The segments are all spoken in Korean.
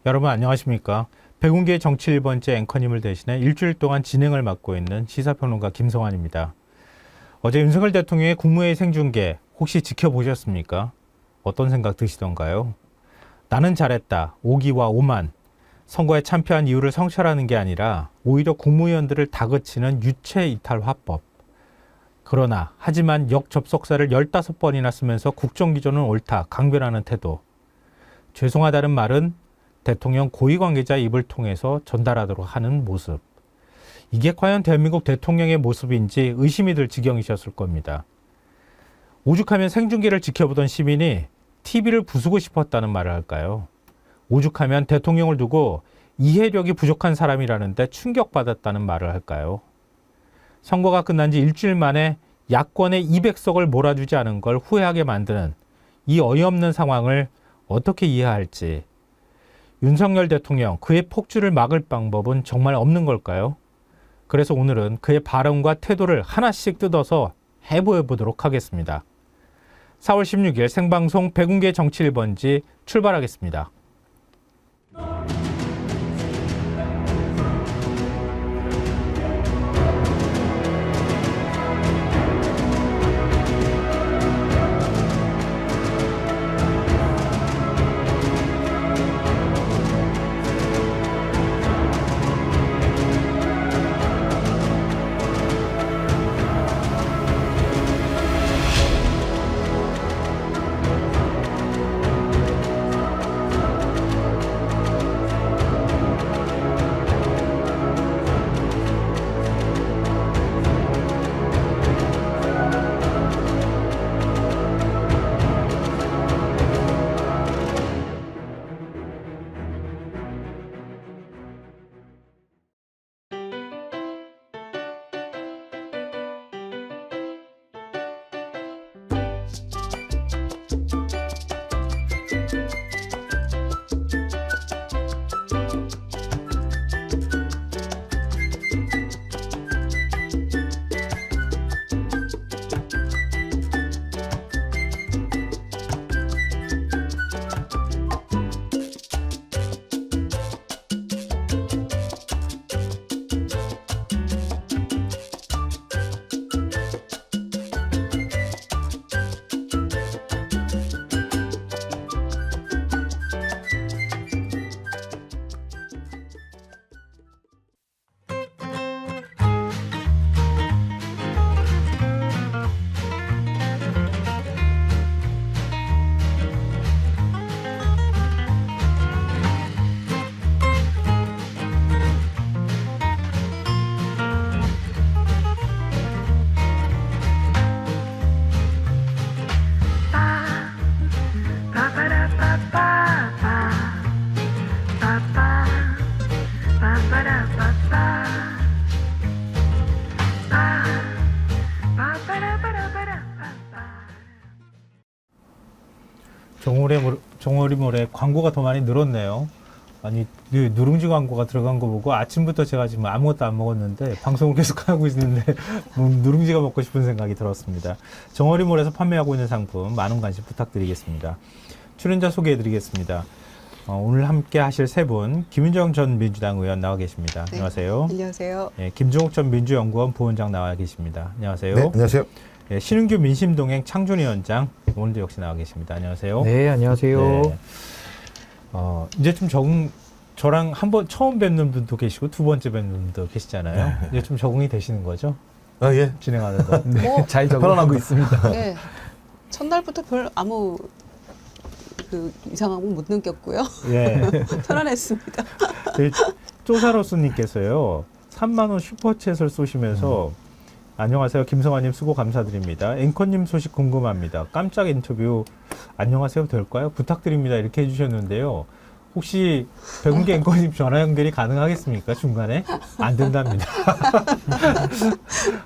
여러분 안녕하십니까? 백운기의 정치 1번째 앵커님을 대신해 일주일 동안 진행을 맡고 있는 시사평론가 김성환입니다. 어제 윤석열 대통령의 국무회의 생중계 혹시 지켜보셨습니까? 어떤 생각 드시던가요? 나는 잘했다, 오기와 오만, 선거에 참패한 이유를 성찰하는 게 아니라 오히려 국무위원들을 다그치는 유체 이탈 화법. 그러나 하지만 역접속사를 15번이나 쓰면서 국정기조는 옳다, 강변하는 태도. 죄송하다는 말은 대통령 고위관계자 입을 통해서 전달하도록 하는 모습. 이게 과연 대한민국 대통령의 모습인지 의심이 들 지경이셨을 겁니다. 오죽하면 생중계를 지켜보던 시민이 TV를 부수고 싶었다는 말을 할까요? 오죽하면 대통령을 두고 이해력이 부족한 사람이라는데 충격받았다는 말을 할까요? 선거가 끝난 지 일주일 만에 야권의 200석을 몰아주지 않은 걸 후회하게 만드는 이 어이없는 상황을 어떻게 이해해야 할지, 윤석열 대통령, 그의 폭주를 막을 방법은 정말 없는 걸까요? 그래서 오늘은 그의 발언과 태도를 하나씩 뜯어서 해부해 보도록 하겠습니다. 4월 16일 생방송 백운계 정치 1번지 출발하겠습니다. 정어리몰에 광고가 더 많이 늘었네요. 아니, 누룽지 광고가 들어간 거 보고 아침부터 제가 지금 아무것도 안 먹었는데 방송을 계속 하고 있는데 누룽지가 먹고 싶은 생각이 들었습니다. 정어리몰에서 판매하고 있는 상품 많은 관심 부탁드리겠습니다. 출연자 소개해드리겠습니다. 오늘 함께 하실 세 분, 김윤정 전 민주당 의원 나와 계십니다. 네, 안녕하세요. 안녕하세요. 네, 김종욱 전 민주연구원 부원장 나와 계십니다. 안녕하세요. 네, 안녕하세요. 네, 신은규 민심동행 창준위원장 오늘도 역시 나와 계십니다. 안녕하세요. 네, 안녕하세요. 네. 이제 좀 저랑 한번 처음 뵙는 분도 계시고 두 번째 뵙는 분도 계시잖아요. 네. 이제 좀 적응이 되시는 거죠? 아, 예. 진행하는 거. 네, 뭐, 잘 적응하고 있습니다. 네, 첫날부터 별 아무 이상한 건 못 느꼈고요. 예. 편안했습니다. 저희 쪼사로스님께서요, 3만 원 슈퍼챗을 쏘시면서 안녕하세요. 김성환님 수고 감사드립니다. 앵커님 소식 궁금합니다. 깜짝 인터뷰 안녕하세요 될까요? 부탁드립니다. 이렇게 해주셨는데요. 혹시 백운계 앵커님 전화 연결이 가능하겠습니까? 중간에? 안 된답니다.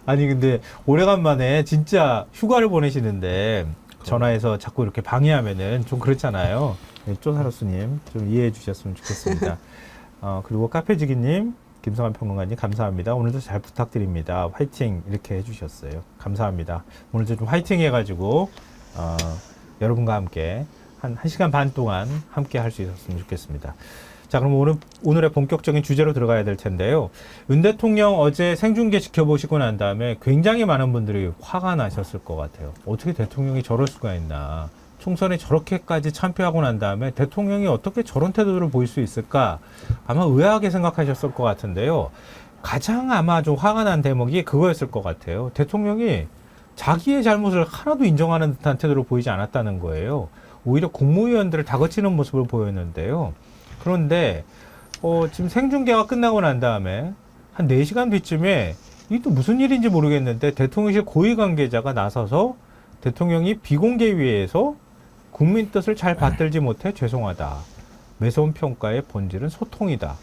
아니 근데 오래간만에 진짜 휴가를 보내시는데 전화해서 자꾸 이렇게 방해하면은 좀 그렇잖아요. 네, 쪼사로스님 좀 이해해 주셨으면 좋겠습니다. 그리고 카페지기님, 김성환 평론가님 감사합니다. 오늘도 잘 부탁드립니다. 화이팅 이렇게 해주셨어요. 감사합니다. 오늘도 좀 화이팅 해가지고 여러분과 함께 한 1시간 반 동안 함께 할 수 있었으면 좋겠습니다. 자, 그럼 오늘의 본격적인 주제로 들어가야 될 텐데요. 윤 대통령 어제 생중계 지켜보시고 난 다음에 굉장히 많은 분들이 화가 나셨을 것 같아요. 어떻게 대통령이 저럴 수가 있나. 총선에 저렇게까지 참패하고 난 다음에 대통령이 어떻게 저런 태도를 보일 수 있을까? 아마 의아하게 생각하셨을 것 같은데요. 가장 아마 좀 화가 난 대목이 그거였을 것 같아요. 대통령이 자기의 잘못을 하나도 인정하는 듯한 태도를 보이지 않았다는 거예요. 오히려 국무위원들을 다그치는 모습을 보였는데요. 그런데 지금 생중계가 끝나고 난 다음에 한 4시간 뒤쯤에 이게 또 무슨 일인지 모르겠는데 대통령실 고위 관계자가 나서서 대통령이 비공개위에서 국민 뜻을 잘 받들지 못해 죄송하다. 매서운 평가의 본질은 소통이다.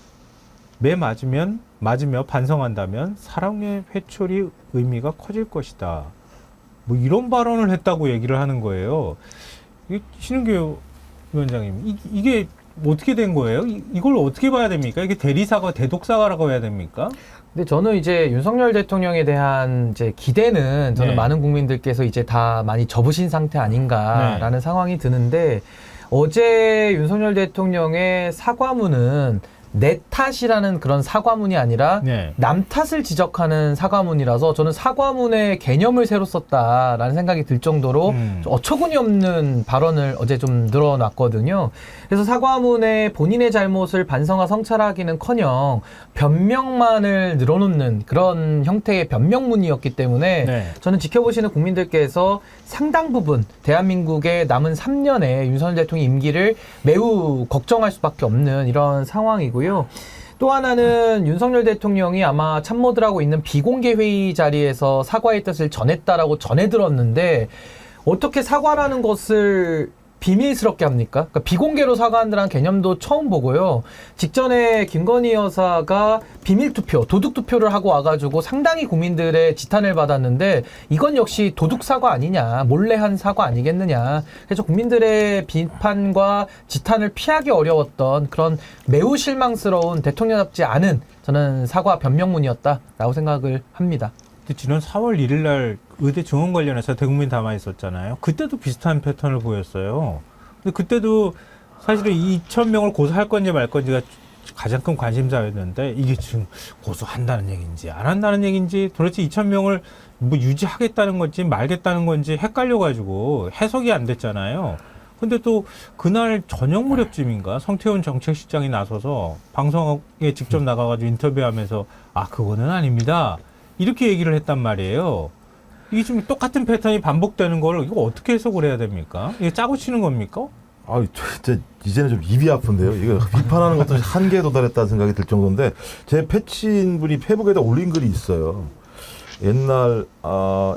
맞으며 반성한다면 사랑의 회초리 의미가 커질 것이다. 뭐 이런 발언을 했다고 얘기를 하는 거예요. 신은규 위원장님, 이게 어떻게 된 거예요? 이걸 어떻게 봐야 됩니까? 이게 대리사과, 대독사과라고 해야 됩니까? 근데 저는 이제 윤석열 대통령에 대한 이제 기대는 저는 네. 많은 국민들께서 이제 다 많이 접으신 상태 아닌가라는 상황이 드는데 어제 윤석열 대통령의 사과문은 내 탓이라는 그런 사과문이 아니라 네. 남 탓을 지적하는 사과문이라서 저는 사과문의 개념을 새로 썼다라는 생각이 들 정도로 어처구니 없는 발언을 어제 좀 늘어놨거든요. 그래서 사과문에 본인의 잘못을 반성하 성찰하기는커녕 변명만을 늘어놓는 그런 형태의 변명문이었기 때문에 네. 저는 지켜보시는 국민들께서 상당 부분 대한민국의 남은 3년의 윤석열 대통령 임기를 매우 걱정할 수밖에 없는 이런 상황이고요. 또 하나는 윤석열 대통령이 아마 참모들하고 있는 비공개 회의 자리에서 사과의 뜻을 전했다라고 전해 들었는데 어떻게 사과라는 것을 비밀스럽게 합니까? 그러니까 비공개로 사과한다는 개념도 처음 보고요. 직전에 김건희 여사가 비밀투표, 도둑투표를 하고 와가지고 상당히 국민들의 지탄을 받았는데 이건 역시 도둑사과 아니냐, 몰래 한 사과 아니겠느냐. 그래서 국민들의 비판과 지탄을 피하기 어려웠던 그런 매우 실망스러운 대통령답지 않은 저는 사과 변명문이었다라고 생각을 합니다. 지난 4월 1일 날 의대 증원 관련해서 대국민 담화 있었잖아요. 그때도 비슷한 패턴을 보였어요. 근데 그때도 사실은 2,000명을 고소할 건지 말 건지가 가장 큰 관심사였는데 이게 지금 고소한다는 얘기인지 안 한다는 얘기인지 도대체 2,000명을 뭐 유지하겠다는 건지 말겠다는 건지 헷갈려가지고 해석이 안 됐잖아요. 근데 또 그날 저녁 무렵쯤인가 성태훈 정책실장이 나서서 방송에 직접 나가가지고 인터뷰하면서 그거는 아닙니다. 이렇게 얘기를 했단 말이에요. 이게 지금 똑같은 패턴이 반복되는 걸 이거 어떻게 해석을 해야 됩니까? 이게 짜고 치는 겁니까? 진짜 이제는 좀 입이 아픈데요. 이거 비판하는 것도 한계에 도달했다는 생각이 들 정도인데 제 패친 분이 페북에다 올린 글이 있어요. 옛날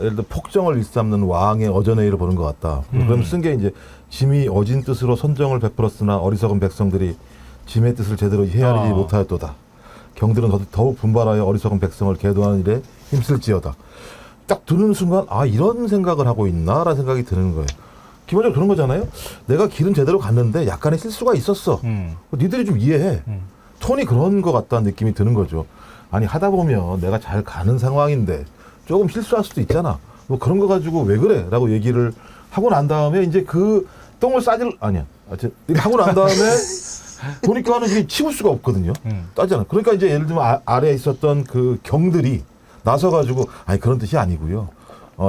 예를 들어 폭정을 일삼는 왕의 어전회의를 보는 것 같다. 그럼 쓴 게 이제 짐이 어진 뜻으로 선정을 베풀었으나 어리석은 백성들이 짐의 뜻을 제대로 헤아리지 못하였도다. 경들은 더욱 분발하여 어리석은 백성을 계도하는 일에 힘쓸지어다. 딱 듣는 순간 이런 생각을 하고 있나라는 생각이 드는 거예요. 기본적으로 그런 거잖아요. 내가 길은 제대로 갔는데 약간의 실수가 있었어. 니들이 좀 이해해. 톤이 그런 것 같다는 느낌이 드는 거죠. 아니 하다 보면 내가 잘 가는 상황인데 조금 실수할 수도 있잖아. 뭐 그런 거 가지고 왜 그래? 라고 얘기를 하고 난 다음에 이제 그 똥을 이렇게 하고 난 다음에 보니까는 이게 치울 수가 없거든요. 따지잖아. 그러니까 이제 예를 들면 아래에 있었던 그 경들이 나서가지고 그런 뜻이 아니고요.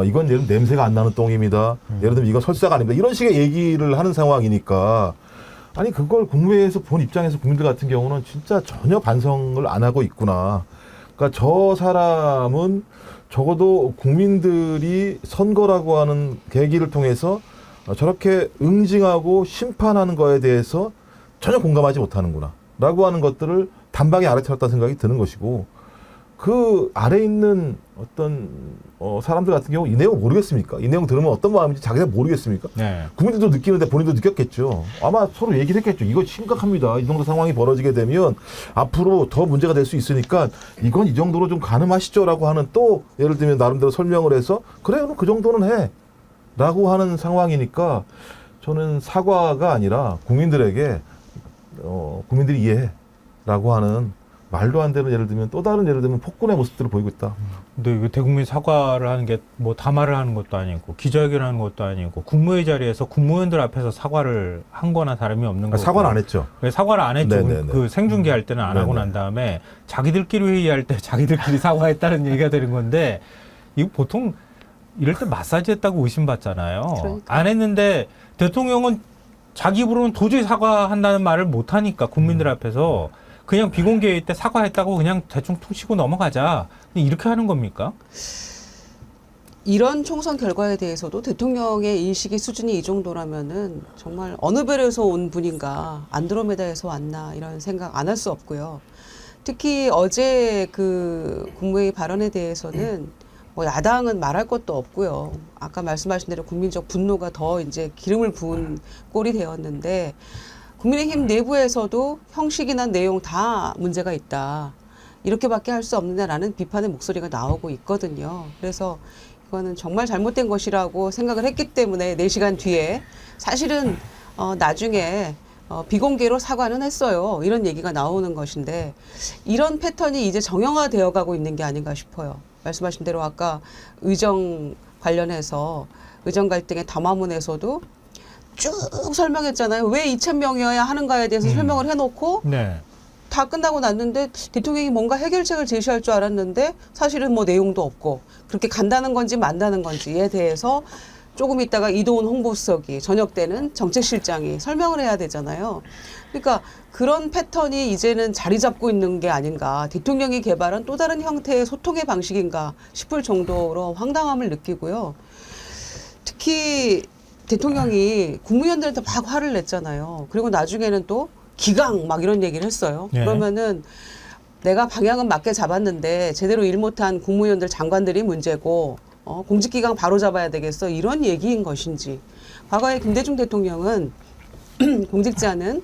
이건 예를 들면 냄새가 안 나는 똥입니다. 예를 들면 이건 설사가 아닙니다. 이런 식의 얘기를 하는 상황이니까 그걸 국무회의에서 본 입장에서 국민들 같은 경우는 진짜 전혀 반성을 안 하고 있구나. 그러니까 저 사람은 적어도 국민들이 선거라고 하는 계기를 통해서 저렇게 응징하고 심판하는 거에 대해서 전혀 공감하지 못하는구나 라고 하는 것들을 단박에 알아차렸다는 생각이 드는 것이고 그 아래에 있는 어떤 사람들 같은 경우 이 내용 모르겠습니까? 이 내용 들으면 어떤 마음인지 자기가 모르겠습니까? 네. 국민들도 느끼는데 본인도 느꼈겠죠. 아마 서로 얘기를 했겠죠. 이거 심각합니다. 이 정도 상황이 벌어지게 되면 앞으로 더 문제가 될 수 있으니까 이건 이 정도로 좀 가늠하시죠 라고 하는 또 예를 들면 나름대로 설명을 해서 그래요 그 정도는 해 라고 하는 상황이니까 저는 사과가 아니라 국민들에게 국민들이 이해해 라고 하는 말도 안 되는 예를 들면 또 다른 예를 들면 폭군의 모습들을 보이고 있다. 근데 이거 대국민 사과를 하는 게 뭐 담화를 하는 것도 아니고 기자회견을 하는 것도 아니고 국무회의 자리에서 국무위원들 앞에서 사과를 한 거나 다름이 없는 거고. 사과는 안 했죠. 왜 사과를 안 했죠? 네네네. 그 생중계할 때는 안 하고 네네. 난 다음에 자기들끼리 회의할 때 자기들끼리 사과했다는 얘기가 되는 건데 이거 보통 이럴 때 마사지 했다고 의심받잖아요. 그러니까. 안 했는데 대통령은 자기 입으로는 도저히 사과한다는 말을 못 하니까 국민들 앞에서 그냥 비공개회의 때 사과했다고 그냥 대충 퉁 치고 넘어가자. 이렇게 하는 겁니까? 이런 총선 결과에 대해서도 대통령의 인식의 수준이 이 정도라면은 정말 어느 별에서 온 분인가, 안드로메다에서 왔나 이런 생각 안 할 수 없고요. 특히 어제 그 국무회의 발언에 대해서는 뭐 야당은 말할 것도 없고요. 아까 말씀하신 대로 국민적 분노가 더 이제 기름을 부은 꼴이 되었는데 국민의힘 내부에서도 형식이나 내용 다 문제가 있다. 이렇게밖에 할 수 없느냐라는 비판의 목소리가 나오고 있거든요. 그래서 이거는 정말 잘못된 것이라고 생각을 했기 때문에 4시간 뒤에 사실은 나중에 비공개로 사과는 했어요. 이런 얘기가 나오는 것인데 이런 패턴이 이제 정형화되어 가고 있는 게 아닌가 싶어요. 말씀하신 대로 아까 의정 관련해서 의정 갈등의 담화문에서도 쭉 설명했잖아요. 왜 2,000명이어야 하는가에 대해서 설명을 해놓고 네. 다 끝나고 났는데 대통령이 뭔가 해결책을 제시할 줄 알았는데 사실은 뭐 내용도 없고 그렇게 간다는 건지 만다는 건지에 대해서 조금 있다가 이도훈 홍보수석이 저녁 때는 정책실장이 설명을 해야 되잖아요. 그러니까 그런 패턴이 이제는 자리 잡고 있는 게 아닌가. 대통령이 개발한 또 다른 형태의 소통의 방식인가 싶을 정도로 황당함을 느끼고요. 특히 대통령이 국무위원들한테 막 화를 냈잖아요. 그리고 나중에는 또 기강 막 이런 얘기를 했어요. 네. 그러면은 내가 방향은 맞게 잡았는데 제대로 일 못한 국무위원들 장관들이 문제고 공직기강 바로 잡아야 되겠어 이런 얘기인 것인지. 과거에 김대중 대통령은 공직자는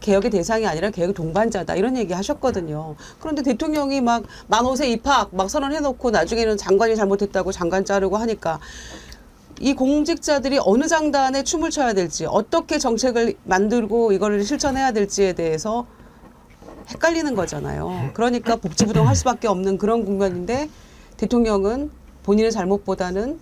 개혁의 대상이 아니라 개혁의 동반자다 이런 얘기 하셨거든요. 그런데 대통령이 막 만 5세 입학 막 선언해놓고 나중에는 장관이 잘못했다고 장관 자르고 하니까 이 공직자들이 어느 장단에 춤을 춰야 될지 어떻게 정책을 만들고 이거를 실천해야 될지에 대해서 헷갈리는 거잖아요. 그러니까 복지부동 할 수밖에 없는 그런 국면인데 대통령은 본인의 잘못보다는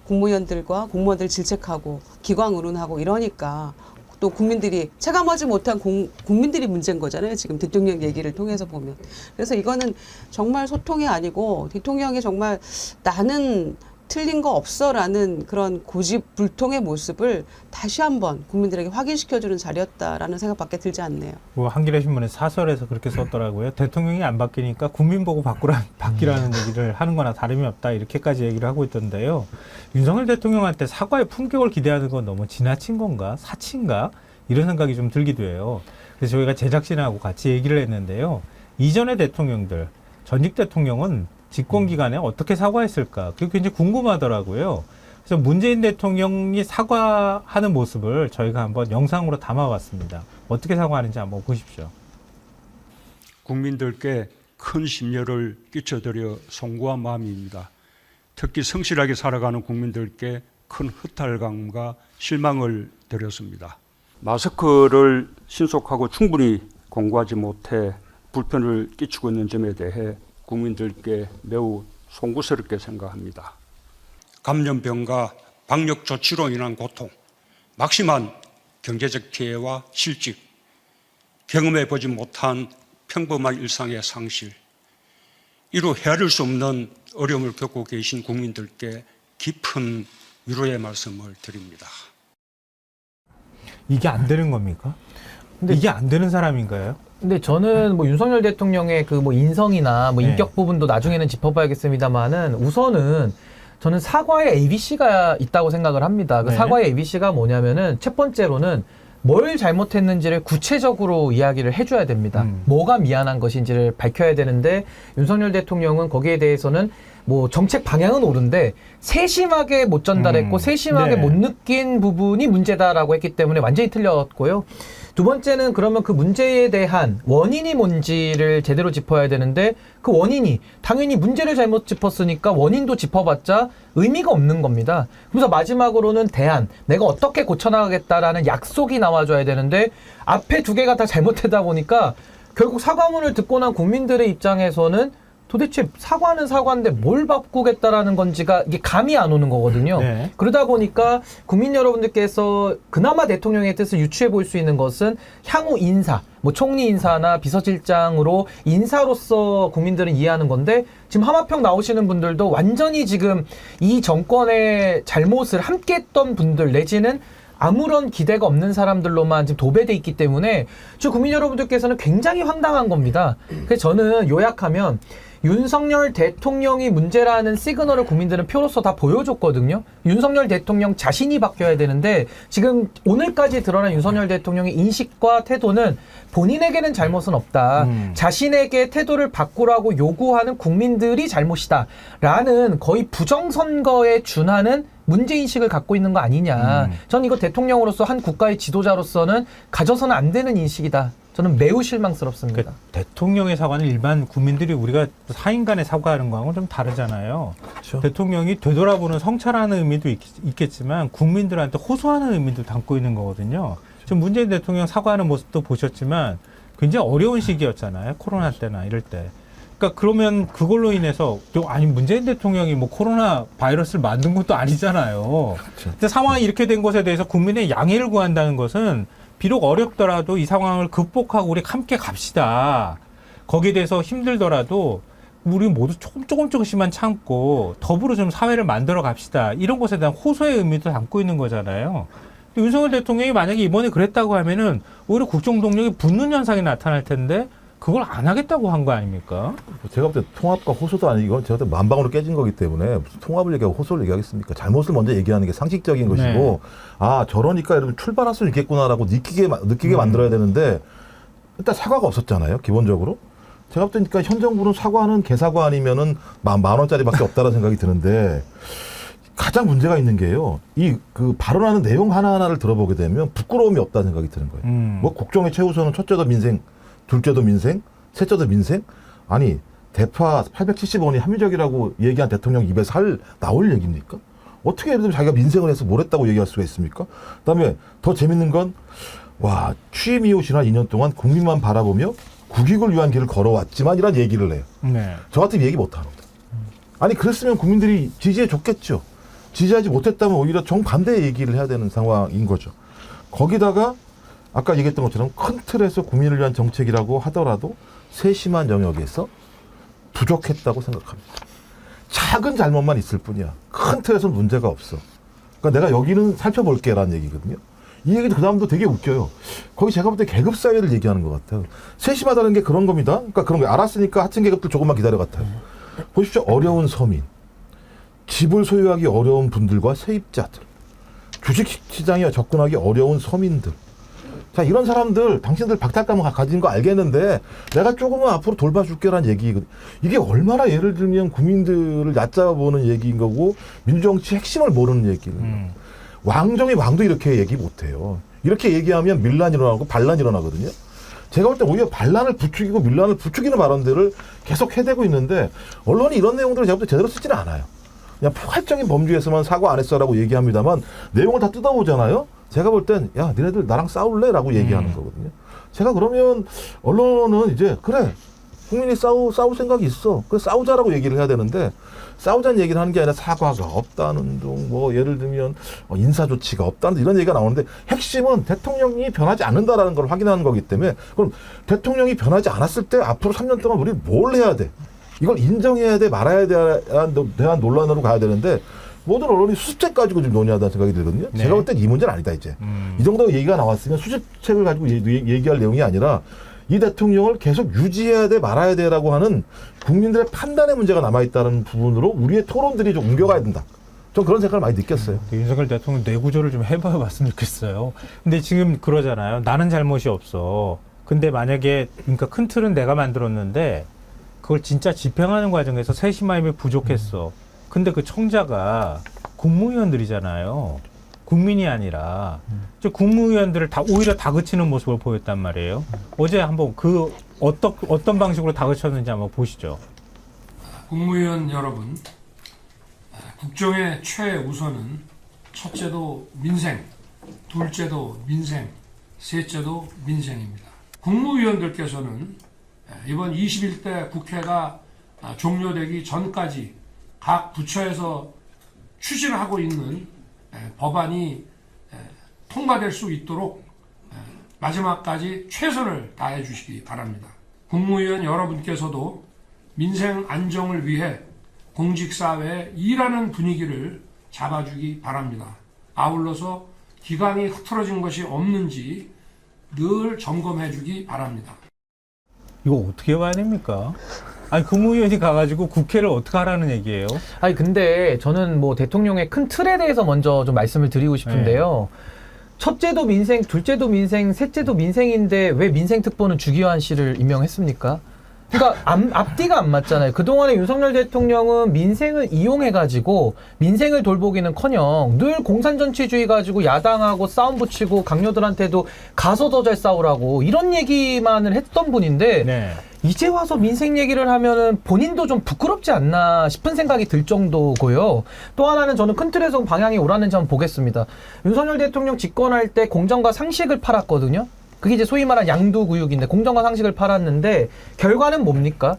국무위원들과 공무원들 질책하고 기광 의논하고 이러니까 또 국민들이 체감하지 못한 국민들이 문제인 거잖아요. 지금 대통령 얘기를 통해서 보면. 그래서 이거는 정말 소통이 아니고 대통령이 정말 나는 틀린 거 없어라는 그런 고집불통의 모습을 다시 한번 국민들에게 확인시켜주는 자리였다라는 생각밖에 들지 않네요. 뭐 한겨레 신문에 사설에서 그렇게 썼더라고요. 대통령이 안 바뀌니까 국민 보고 바뀌라는 얘기를 하는 거나 다름이 없다. 이렇게까지 얘기를 하고 있던데요. 윤석열 대통령한테 사과의 품격을 기대하는 건 너무 지나친 건가? 사치인가? 이런 생각이 좀 들기도 해요. 그래서 저희가 제작진하고 같이 얘기를 했는데요. 이전의 대통령들, 전직 대통령은 집권 기간에 어떻게 사과했을까? 그게 굉장히 궁금하더라고요. 그래서 문재인 대통령이 사과하는 모습을 저희가 한번 영상으로 담아봤습니다. 어떻게 사과하는지 한번 보십시오. 국민들께 큰 심려를 끼쳐드려 송구한 마음입니다. 특히 성실하게 살아가는 국민들께 큰 허탈감과 실망을 드렸습니다. 마스크를 신속하고 충분히 공구하지 못해 불편을 끼치고 있는 점에 대해 국민들께 매우 송구스럽게 생각합니다. 감염병과 방역 조치로 인한 고통, 막심한 경제적 피해와 실직, 경험해보지 못한 평범한 일상의 상실, 이루 헤아릴 수 없는 어려움을 겪고 계신 국민들께 깊은 위로의 말씀을 드립니다. 이게 안 되는 겁니까? 근데 이게 안 되는 사람인가요? 근데 저는 뭐 윤석열 대통령의 그 뭐 인성이나 뭐 네. 인격 부분도 나중에는 짚어봐야겠습니다만은 우선은 저는 사과의 ABC가 있다고 생각을 합니다. 그 네. 사과의 ABC가 뭐냐면은 첫 번째로는 뭘 잘못했는지를 구체적으로 이야기를 해줘야 됩니다. 뭐가 미안한 것인지를 밝혀야 되는데 윤석열 대통령은 거기에 대해서는 뭐 정책 방향은 옳은데 세심하게 못 전달했고 세심하게 네. 못 느낀 부분이 문제다라고 했기 때문에 완전히 틀렸고요. 두 번째는 그러면 그 문제에 대한 원인이 뭔지를 제대로 짚어야 되는데 그 원인이 당연히 문제를 잘못 짚었으니까 원인도 짚어봤자 의미가 없는 겁니다. 그래서 마지막으로는 대안, 내가 어떻게 고쳐나가겠다라는 약속이 나와줘야 되는데 앞에 두 개가 다 잘못되다 보니까 결국 사과문을 듣고 난 국민들의 입장에서는 도대체 사과는 사과인데 뭘 바꾸겠다라는 건지가 이게 감이 안 오는 거거든요. 네. 그러다 보니까 국민 여러분들께서 그나마 대통령의 뜻을 유추해 볼 수 있는 것은 향후 인사, 뭐 총리 인사나 비서실장으로 인사로서 국민들은 이해하는 건데 지금 하마평 나오시는 분들도 완전히 지금 이 정권의 잘못을 함께 했던 분들 내지는 아무런 기대가 없는 사람들로만 지금 도배돼 있기 때문에 지금 국민 여러분들께서는 굉장히 황당한 겁니다. 그래서 저는 요약하면 윤석열 대통령이 문제라는 시그널을 국민들은 표로서 다 보여줬거든요. 윤석열 대통령 자신이 바뀌어야 되는데 지금 오늘까지 드러난 윤석열 대통령의 인식과 태도는 본인에게는 잘못은 없다. 자신에게 태도를 바꾸라고 요구하는 국민들이 잘못이다. 라는 거의 부정선거에 준하는 문제인식을 갖고 있는 거 아니냐. 전 이거 대통령으로서 한 국가의 지도자로서는 가져서는 안 되는 인식이다. 저는 매우 실망스럽습니다. 그러니까 대통령의 사과는 일반 국민들이 우리가 사인 간에 사과하는 거하고는 좀 다르잖아요. 그렇죠. 대통령이 되돌아보는 성찰하는 의미도 있겠지만 국민들한테 호소하는 의미도 담고 있는 거거든요. 지금 문재인 대통령 사과하는 모습도 보셨지만 굉장히 어려운 시기였잖아요. 코로나 때나 이럴 때. 그러니까 그러면 그걸로 인해서 아니 문재인 대통령이 뭐 코로나 바이러스를 만든 것도 아니잖아요. 그렇죠. 근데 상황이 이렇게 된 것에 대해서 국민의 양해를 구한다는 것은 비록 어렵더라도 이 상황을 극복하고 우리 함께 갑시다. 거기에 대해서 힘들더라도 우리 모두 조금씩만 참고 더불어 좀 사회를 만들어 갑시다. 이런 것에 대한 호소의 의미도 담고 있는 거잖아요. 윤석열 대통령이 만약에 이번에 그랬다고 하면은 오히려 국정동력이 붙는 현상이 나타날 텐데 그걸 안 하겠다고 한 거 아닙니까? 제가 볼 때 통합과 호소도 아니고 제가 볼 때 만방으로 깨진 거기 때문에 무슨 통합을 얘기하고 호소를 얘기하겠습니까? 잘못을 먼저 얘기하는 게 상식적인 것이고 아 저러니까 여러분 출발할 수 있겠구나라고 느끼게 만들어야 되는데 일단 사과가 없었잖아요. 기본적으로. 제가 볼 때니까 현 정부는 사과는 개사과 아니면은 만 원짜리밖에 없다는 생각이 드는데 가장 문제가 있는 게요. 그 발언하는 내용 하나하나를 들어보게 되면 부끄러움이 없다는 생각이 드는 거예요. 뭐 국정의 최우선은 첫째도 민생, 둘째도 민생, 셋째도 민생? 아니 대파 870원이 합리적이라고 얘기한 대통령 입에서 나올 얘기입니까? 어떻게 예를 들면 자기가 민생을 해서 뭘 했다고 얘기할 수가 있습니까? 그다음에 더 재밌는 건 와 취임 이후 지난 2년 동안 국민만 바라보며 국익을 위한 길을 걸어왔지만 이란 얘기를 해요. 네. 저 같으면 얘기 못하는 거예요. 아니 그랬으면 국민들이 지지해 줬겠죠. 지지하지 못했다면 오히려 정반대의 얘기를 해야 되는 상황인 거죠. 거기다가 아까 얘기했던 것처럼 큰 틀에서 국민을 위한 정책이라고 하더라도 세심한 영역에서 부족했다고 생각합니다. 작은 잘못만 있을 뿐이야. 큰 틀에서 문제가 없어. 그러니까 내가 여기는 살펴볼게라는 얘기거든요. 이 얘기도 그 다음도 되게 웃겨요. 거기 제가 볼 때 계급 사회를 얘기하는 것 같아요. 세심하다는 게 그런 겁니다. 그러니까 그런 거 알았으니까 하층 계급들 조금만 기다려 같아요. 보십시오. 어려운 서민, 집을 소유하기 어려운 분들과 세입자들, 주식시장에 접근하기 어려운 서민들. 자, 이런 사람들, 당신들 박탈감을 가진 거 알겠는데 내가 조금은 앞으로 돌봐줄게라는 얘기거든. 이게 얼마나 예를 들면 국민들을 얕잡아보는 얘기인 거고 민주정치 핵심을 모르는 얘기는 왕정이 왕도 이렇게 얘기 못해요. 이렇게 얘기하면 밀란이 일어나고 반란이 일어나거든요. 제가 볼 때 오히려 반란을 부추기고 밀란을 부추기는 발언들을 계속 해대고 있는데 언론이 이런 내용들을 제가 볼 때 제대로 쓰지는 않아요. 그냥 포괄적인 범주에서만 사과 안 했어라고 얘기합니다만 내용을 다 뜯어보잖아요. 제가 볼 땐 야 니네들 나랑 싸울래? 라고 얘기하는 거거든요. 제가 그러면 언론은 이제 그래 국민이 싸울 생각이 있어. 그래 싸우자라고 얘기를 해야 되는데 싸우자는 얘기를 하는 게 아니라 사과가 없다는 둥 뭐 예를 들면 인사 조치가 없다는 둥 이런 얘기가 나오는데 핵심은 대통령이 변하지 않는다라는 걸 확인하는 거기 때문에 그럼 대통령이 변하지 않았을 때 앞으로 3년 동안 우리 뭘 해야 돼? 이걸 인정해야 돼 말아야 대한 논란으로 가야 되는데 모든 언론이 수습책 가지고 지금 논의하다는 생각이 들거든요. 네. 제가 볼 땐 이 문제는 아니다 이제. 이 정도 얘기가 나왔으면 수습책을 가지고 얘기할 내용이 아니라 이 대통령을 계속 유지해야 돼 말아야 돼라고 하는 국민들의 판단의 문제가 남아있다는 부분으로 우리의 토론들이 좀 옮겨가야 된다. 전 그런 생각을 많이 느꼈어요. 윤석열 대통령 뇌구조를 좀 해봐봤으면 좋겠어요. 근데 지금 그러잖아요. 나는 잘못이 없어. 근데 만약에 그러니까 큰 틀은 내가 만들었는데 그걸 진짜 집행하는 과정에서 세심함이 부족했어. 근데 그 청자가 국무위원들이잖아요. 국민이 아니라 국무위원들을 오히려 다그치는 모습을 보였단 말이에요. 어제 한번 그 어떤 방식으로 다그쳤는지 한번 보시죠. 국무위원 여러분, 국정의 최우선은 첫째도 민생, 둘째도 민생, 셋째도 민생입니다. 국무위원들께서는 이번 21대 국회가 종료되기 전까지 각 부처에서 추진하고 있는 법안이 통과될 수 있도록 마지막까지 최선을 다해 주시기 바랍니다. 국무위원 여러분께서도 민생 안정을 위해 공직사회에 일하는 분위기를 잡아주기 바랍니다. 아울러서 기강이 흐트러진 것이 없는지 늘 점검해 주기 바랍니다. 이거 어떻게 봐야 됩니까? 아니 국무위원이 가가지고 국회를 어떻게 하라는 얘기예요? 아니 근데 저는 뭐 대통령의 큰 틀에 대해서 먼저 좀 말씀을 드리고 싶은데요. 첫째도 민생, 둘째도 민생, 셋째도 민생인데 왜 민생특보는 주기환 씨를 임명했습니까? 그러니까 앞뒤가 안 맞잖아요. 그동안에 윤석열 대통령은 민생을 이용해가지고 민생을 돌보기는커녕 늘 공산정치주의 가지고 야당하고 싸움 붙이고 강요들한테도 가서 더 잘 싸우라고 이런 얘기만을 했던 분인데 네. 이제 와서 민생 얘기를 하면은 본인도 좀 부끄럽지 않나 싶은 생각이 들 정도고요. 또 하나는 저는 큰 틀에서 방향이 옳았는지 한번 보겠습니다. 윤석열 대통령 집권할 때 공정과 상식을 팔았거든요. 그게 이제 소위 말한 양두구육인데 공정과 상식을 팔았는데 결과는 뭡니까?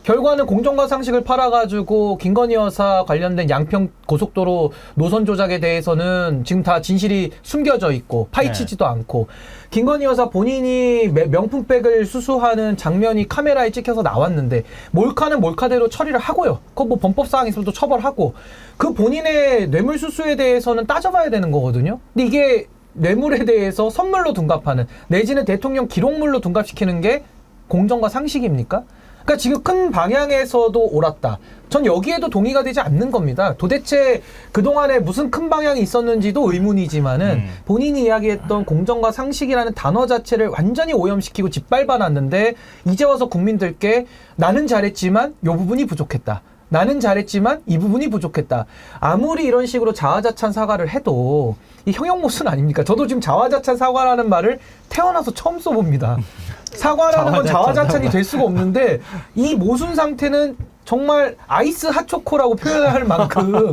결과는 공정과 상식을 팔아가지고 김건희 여사 관련된 양평 고속도로 노선 조작에 대해서는 지금 다 진실이 숨겨져 있고 파헤치지도 않고 김건희 여사 본인이 명품백을 수수하는 장면이 카메라에 찍혀서 나왔는데 몰카는 몰카대로 처리를 하고요. 그거 뭐 범법사항 있으면 또 처벌하고 그 본인의 뇌물수수에 대해서는 따져봐야 되는 거거든요. 근데 이게 뇌물에 대해서 선물로 둔갑하는 내지는 대통령 기록물로 둔갑시키는 게 공정과 상식입니까? 그러니까 지금 큰 방향에서도 옳았다. 전 여기에도 동의가 되지 않는 겁니다. 도대체 그동안에 무슨 큰 방향이 있었는지도 의문이지만은 본인이 이야기했던 공정과 상식이라는 단어 자체를 완전히 오염시키고 짓밟아놨는데 이제 와서 국민들께 나는 잘했지만 요 부분이 부족했다. 나는 잘했지만 이 부분이 부족했다. 아무리 이런 식으로 자화자찬 사과를 해도 이 형용모순 아닙니까? 저도 지금 자화자찬 사과라는 말을 태어나서 처음 써봅니다. 사과라는 건 자화자찬이 될 수가 없는데 이 모순 상태는 정말 아이스 핫초코라고 표현할 만큼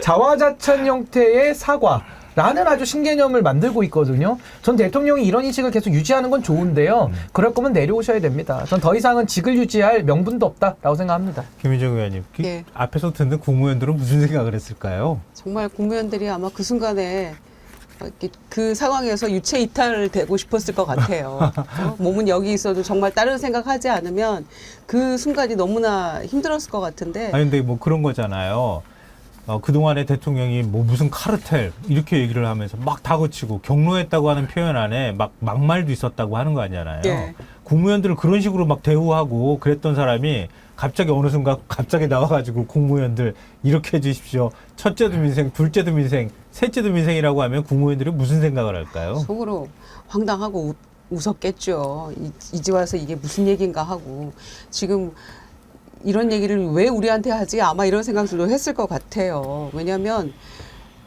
자화자찬 형태의 사과라는 아주 신개념을 만들고 있거든요. 전 대통령이 이런 인식을 계속 유지하는 건 좋은데요. 그럴 거면 내려오셔야 됩니다. 전 더 이상은 직을 유지할 명분도 없다라고 생각합니다. 김민정 의원님, 예. 앞에서 듣는 국무위원들은 무슨 생각을 했을까요? 정말 국무위원들이 아마 그 순간에 그 상황에서 유체 이탈되고 싶었을 것 같아요. 몸은 여기 있어도 정말 다른 생각하지 않으면 그 순간이 너무나 힘들었을 것 같은데. 아니 근데 뭐 그런 거잖아요. 그동안에 대통령이 뭐 무슨 카르텔 이렇게 얘기를 하면서 막 다그치고 경로했다고 하는 표현 안에 막 막말도 있었다고 하는 거 아니잖아요. 예. 국무위원들을 그런 식으로 막 대우하고 그랬던 사람이 갑자기 어느 순간 갑자기 나와가지고 국무위원들 이렇게 해주십시오. 첫째도 민생, 둘째도 민생, 셋째도 민생이라고 하면 국무위원들이 무슨 생각을 할까요? 속으로 황당하고 웃었겠죠. 이제 와서 이게 무슨 얘기인가 하고 지금 이런 얘기를 왜 우리한테 하지? 아마 이런 생각들도 했을 것 같아요. 왜냐하면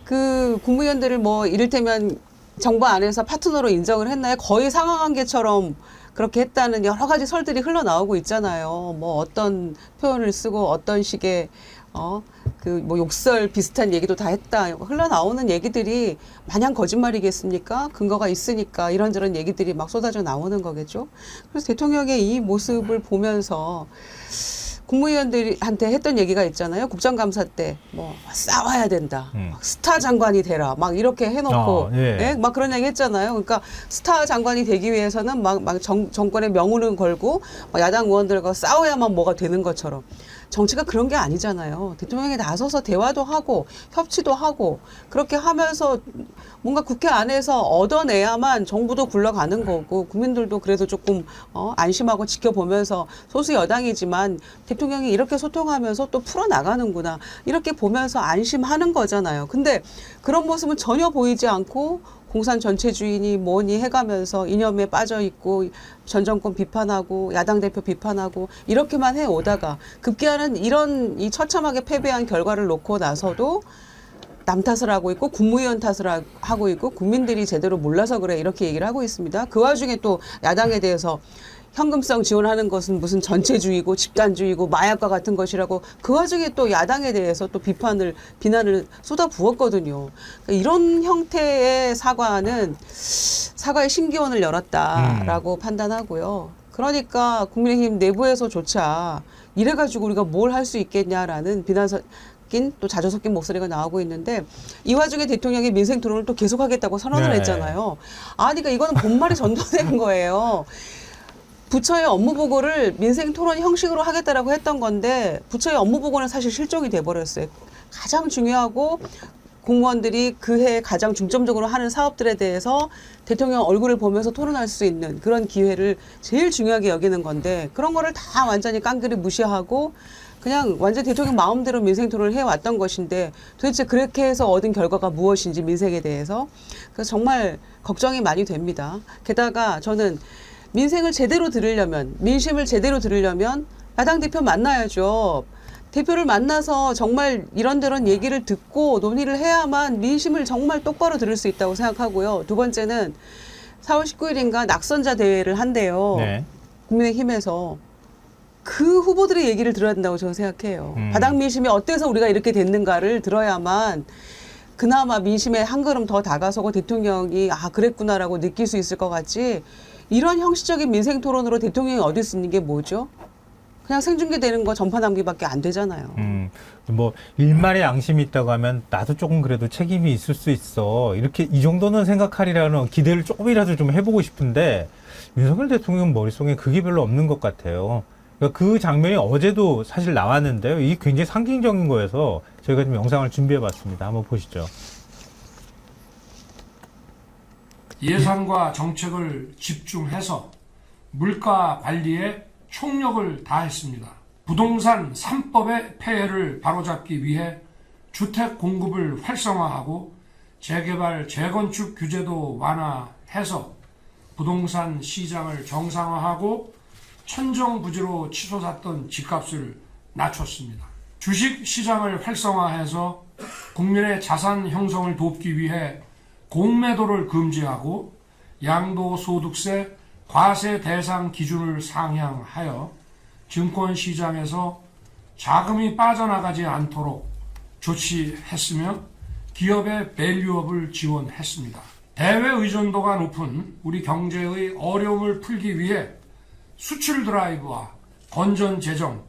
그 국무위원들을 뭐 이를테면 정부 안에서 파트너로 인정을 했나요? 거의 상하관계처럼 그렇게 했다는 여러 가지 설들이 흘러나오고 있잖아요. 뭐 어떤 표현을 쓰고 어떤 식의 그 뭐 욕설 비슷한 얘기도 다 했다. 흘러나오는 얘기들이 마냥 거짓말이겠습니까? 근거가 있으니까 이런저런 얘기들이 막 쏟아져 나오는 거겠죠. 그래서 대통령의 이 모습을 보면서 국무위원들한테 했던 얘기가 있잖아요. 국정감사 때 뭐 싸워야 된다. 막 스타 장관이 되라. 막 이렇게 해놓고 예. 예? 막 그런 얘기 했잖아요. 그러니까 스타 장관이 되기 위해서는 막 정권의 명운을 걸고 막 야당 의원들과 싸워야만 뭐가 되는 것처럼. 정치가 그런 게 아니잖아요. 대통령이 나서서 대화도 하고 협치도 하고 그렇게 하면서 뭔가 국회 안에서 얻어내야만 정부도 굴러가는 거고 국민들도 그래도 조금 안심하고 지켜보면서 소수 여당이지만 대통령이 이렇게 소통하면서 또 풀어나가는구나 이렇게 보면서 안심하는 거잖아요. 근데 그런 모습은 전혀 보이지 않고 공산 전체주의니 뭐니 해가면서 이념에 빠져 있고 전 정권 비판하고 야당 대표 비판하고 이렇게만 해 오다가 급기야는 이런 이 처참하게 패배한 결과를 놓고 나서도 남 탓을 하고 있고 국무위원 탓을 하고 있고 국민들이 제대로 몰라서 그래 이렇게 얘기를 하고 있습니다. 그 와중에 또 야당에 대해서 현금성 지원하는 것은 무슨 전체주의고 집단주의고 마약과 같은 것이라고 그 와중에 또 야당에 대해서 또 비난을 쏟아부었거든요. 그러니까 이런 형태의 사과는 사과의 신기원을 열었다라고 판단하고요. 그러니까 국민의힘 내부에서조차 이래가지고 우리가 뭘 할 수 있겠냐라는 비난 섞인 또 자조 섞인 목소리가 나오고 있는데 이 와중에 대통령이 민생 토론을 또 계속하겠다고 선언을 네. 했잖아요. 아니 그러니까 이거는 본말이 전도된 거예요. 부처의 업무 보고를 민생 토론 형식으로 하겠다라고 했던 건데 부처의 업무 보고는 사실 실종이 돼버렸어요. 가장 중요하고 공무원들이 그해 가장 중점적으로 하는 사업들에 대해서 대통령 얼굴을 보면서 토론할 수 있는 그런 기회를 제일 중요하게 여기는 건데 그런 거를 다 완전히 깡그리 무시하고 그냥 완전 대통령 마음대로 민생 토론을 해왔던 것인데 도대체 그렇게 해서 얻은 결과가 무엇인지 민생에 대해서 그래서 정말 걱정이 많이 됩니다. 게다가 저는 민생을 제대로 들으려면 민심을 제대로 들으려면 야당 대표 만나야죠. 대표를 만나서 정말 이런저런 얘기를 듣고 논의를 해야만 민심을 정말 똑바로 들을 수 있다고 생각하고요. 두 번째는 4월 19일인가 낙선자 대회를 한대요. 네. 국민의힘에서 그 후보들의 얘기를 들어야 된다고 저는 생각해요. 바닥 민심이 어때서 우리가 이렇게 됐는가를 들어야만 그나마 민심에 한 걸음 더 다가서고 대통령이 아 그랬구나라고 느낄 수 있을 것 같지. 이런 형식적인 민생 토론으로 대통령이 얻을 수 있는 게 뭐죠? 그냥 생중계되는 거 전파 남기밖에 안 되잖아요. 뭐 일말의 양심이 있다고 하면 나도 조금 그래도 책임이 있을 수 있어. 이렇게 이 정도는 생각하리라는 기대를 조금이라도 좀 해보고 싶은데 윤석열 대통령 머릿속에 그게 별로 없는 것 같아요. 그러니까 그 장면이 어제도 사실 나왔는데요. 이게 굉장히 상징적인 거여서 저희가 좀 영상을 준비해봤습니다. 한번 보시죠. 예산과 정책을 집중해서 물가 관리에 총력을 다했습니다. 부동산 3법의 폐해를 바로잡기 위해 주택 공급을 활성화하고 재개발, 재건축 규제도 완화해서 부동산 시장을 정상화하고 천정부지로 치솟았던 집값을 낮췄습니다. 주식 시장을 활성화해서 국민의 자산 형성을 돕기 위해 공매도를 금지하고 양도소득세 과세 대상 기준을 상향하여 증권시장에서 자금이 빠져나가지 않도록 조치했으며 기업의 밸류업을 지원했습니다. 대외 의존도가 높은 우리 경제의 어려움을 풀기 위해 수출 드라이브와 건전 재정,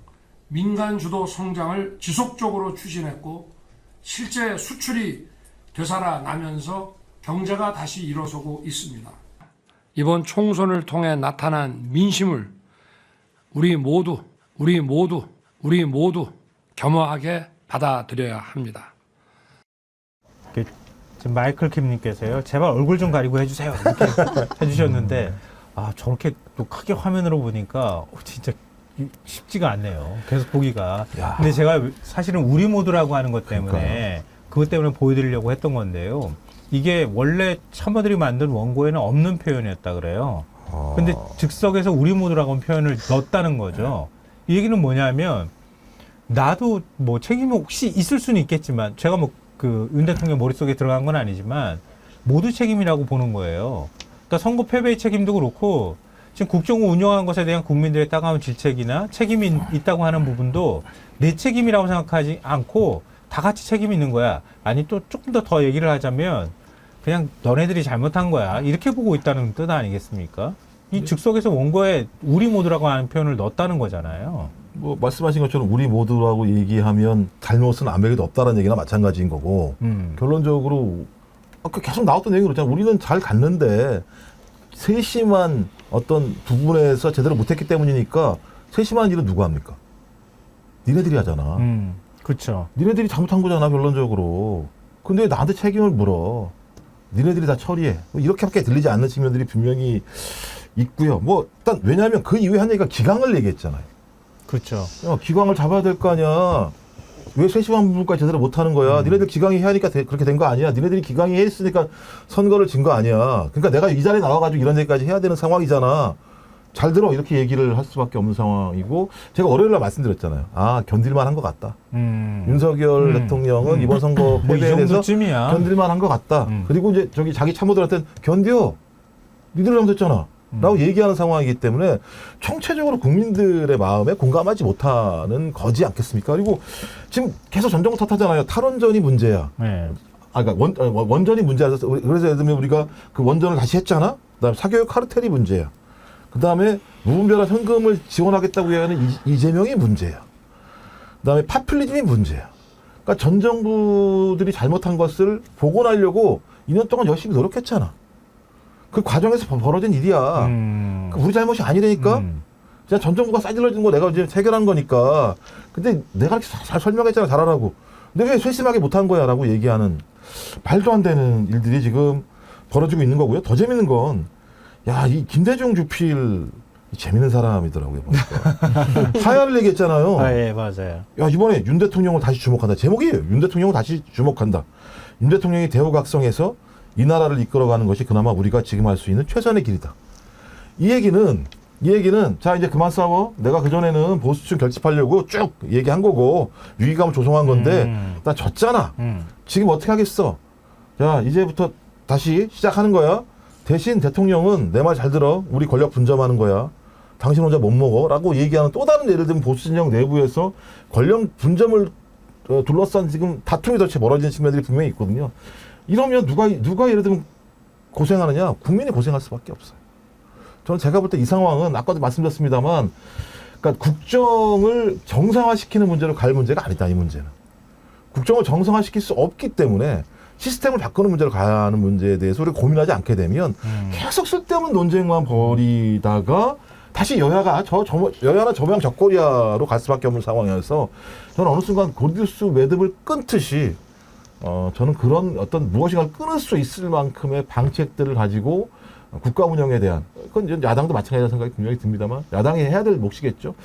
민간 주도 성장을 지속적으로 추진했고 실제 수출이 되살아나면서 경제가 다시 일어서고 있습니다. 이번 총선을 통해 나타난 민심을 우리 모두 겸허하게 받아들여야 합니다. 지금 마이클 킴님께서요. 제발 얼굴 좀 가리고 해주세요. 이렇게 해주셨는데 아 저렇게 또 크게 화면으로 보니까 진짜 쉽지가 않네요. 계속 보기가. 야. 근데 제가 사실은 우리 모두라고 하는 것 때문에 그러니까요. 그것 때문에 보여드리려고 했던 건데요. 이게 원래 참모들이 만든 원고에는 없는 표현이었다 그래요. 근데 즉석에서 우리 모두라고 표현을 넣었다는 거죠. 이 얘기는 뭐냐면 나도 뭐 책임이 혹시 있을 수는 있겠지만 제가 뭐 그 윤 대통령 머릿속에 들어간 건 아니지만 모두 책임이라고 보는 거예요. 그러니까 선거 패배의 책임도 그렇고 지금 국정을 운영한 것에 대한 국민들의 따가운 질책이나 책임이 있다고 하는 부분도 내 책임이라고 생각하지 않고 다 같이 책임이 있는 거야. 아니 또 조금 더 얘기를 하자면 그냥 너네들이 잘못한 거야. 이렇게 보고 있다는 뜻 아니겠습니까? 이 즉석에서 원고에 우리 모두라고 하는 표현을 넣었다는 거잖아요. 뭐 말씀하신 것처럼 우리 모두라고 얘기하면 잘못은 아무에게도 없다는 얘기나 마찬가지인 거고 결론적으로 아까 계속 나왔던 얘기 그렇잖아요. 우리는 잘 갔는데 세심한 어떤 부분에서 제대로 못했기 때문이니까 세심한 일은 누가 합니까? 니네들이 하잖아. 그렇죠. 니네들이 잘못한 거잖아 결론적으로. 근데 왜 나한테 책임을 물어? 니네들이 다 처리해. 뭐 이렇게밖에 들리지 않는 측면들이 분명히 있고요. 뭐 일단 왜냐하면 그 이후에 한 얘기가 기강을 얘기했잖아요. 그렇죠. 야, 기강을 잡아야 될 거 아니야. 왜 세심한 부분까지 제대로 못하는 거야? 니네들 기강이 해야 하니까 그렇게 된 거 아니야? 니네들이 기강이 했으니까 선거를 진 거 아니야? 그러니까 내가 이 자리에 나와가지고 이런 얘기까지 해야 되는 상황이잖아. 잘 들어 이렇게 얘기를 할 수밖에 없는 상황이고 제가 월요일날 말씀드렸잖아요. 아 견딜만 한 것 같다. 윤석열 대통령은 이번 선거 뭐 이 패배에 대해서 정도쯤이야. 견딜만 한 것 같다. 그리고 이제 저기 자기 참모들한테는 견뎌. 니들 잘못했잖아. 라고 얘기하는 상황이기 때문에 총체적으로 국민들의 마음에 공감하지 못하는 거지 않겠습니까? 그리고 지금 계속 전정을 탓하잖아요. 탈원전이 문제야. 네. 아, 그러니까 원전이 문제야. 그래서 예를 들면 우리가 그 원전을 다시 했잖아. 그다음에 사교육 카르텔이 문제야. 그다음에 무분별한 현금을 지원하겠다고 이야기하는 이재명이 문제야. 그다음에 파퓰리즘이 문제야. 그러니까 전 정부들이 잘못한 것을 복원하려고 2년 동안 열심히 노력했잖아. 그 과정에서 벌어진 일이야. 우리 잘못이 아니라니까. 그냥 전 정부가 싸질러진 거 내가 이제 해결한 거니까. 근데 내가 이렇게 잘 설명했잖아, 잘하라고. 근데 왜 세심하게 못한 거야라고 얘기하는 말도 안 되는 일들이 지금 벌어지고 있는 거고요. 더 재밌는 건, 야, 이 김대중 주필 재밌는 사람이더라고요, 보니까. 하야를 얘기했잖아요. 아, 예, 맞아요. 야, 이번에 윤 대통령을 다시 주목한다. 제목이에요. 윤 대통령을 다시 주목한다. 윤 대통령이 대우각성에서 이 나라를 이끌어가는 것이 그나마 우리가 지금 할 수 있는 최선의 길이다. 이 얘기는 자, 이제 그만 싸워. 내가 그전에는 보수층 결집하려고 쭉 얘기한 거고 위기감을 조성한 건데 나 졌잖아. 지금 어떻게 하겠어? 자, 이제부터 다시 시작하는 거야. 대신 대통령은 내 말 잘 들어. 우리 권력 분점하는 거야. 당신 혼자 못 먹어. 라고 얘기하는 또 다른 예를 들면 보수 진영 내부에서 권력 분점을 둘러싼 지금 다툼이 더 벌어지는 측면들이 분명히 있거든요. 이러면 누가 예를 들면 고생하느냐? 국민이 고생할 수밖에 없어요. 저는 제가 볼 때 이 상황은 아까도 말씀드렸습니다만, 그러니까 국정을 정상화시키는 문제로 갈 문제가 아니다. 이 문제는 국정을 정상화시킬 수 없기 때문에 시스템을 바꾸는 문제로 가는 문제에 대해서 우리가 고민하지 않게 되면 계속 쓸데없는 논쟁만 벌이다가 다시 여야가 여야나 저모양 적고리야로 갈 수밖에 없는 상황이어서 저는 어느 순간 고디우스 매듭을 끊듯이 저는 그런 어떤 무엇인가를 끊을 수 있을 만큼의 방책들을 가지고 국가 운영에 대한, 그건 야당도 마찬가지라는 생각이 분명히 듭니다만 야당이 해야 될 몫이겠죠.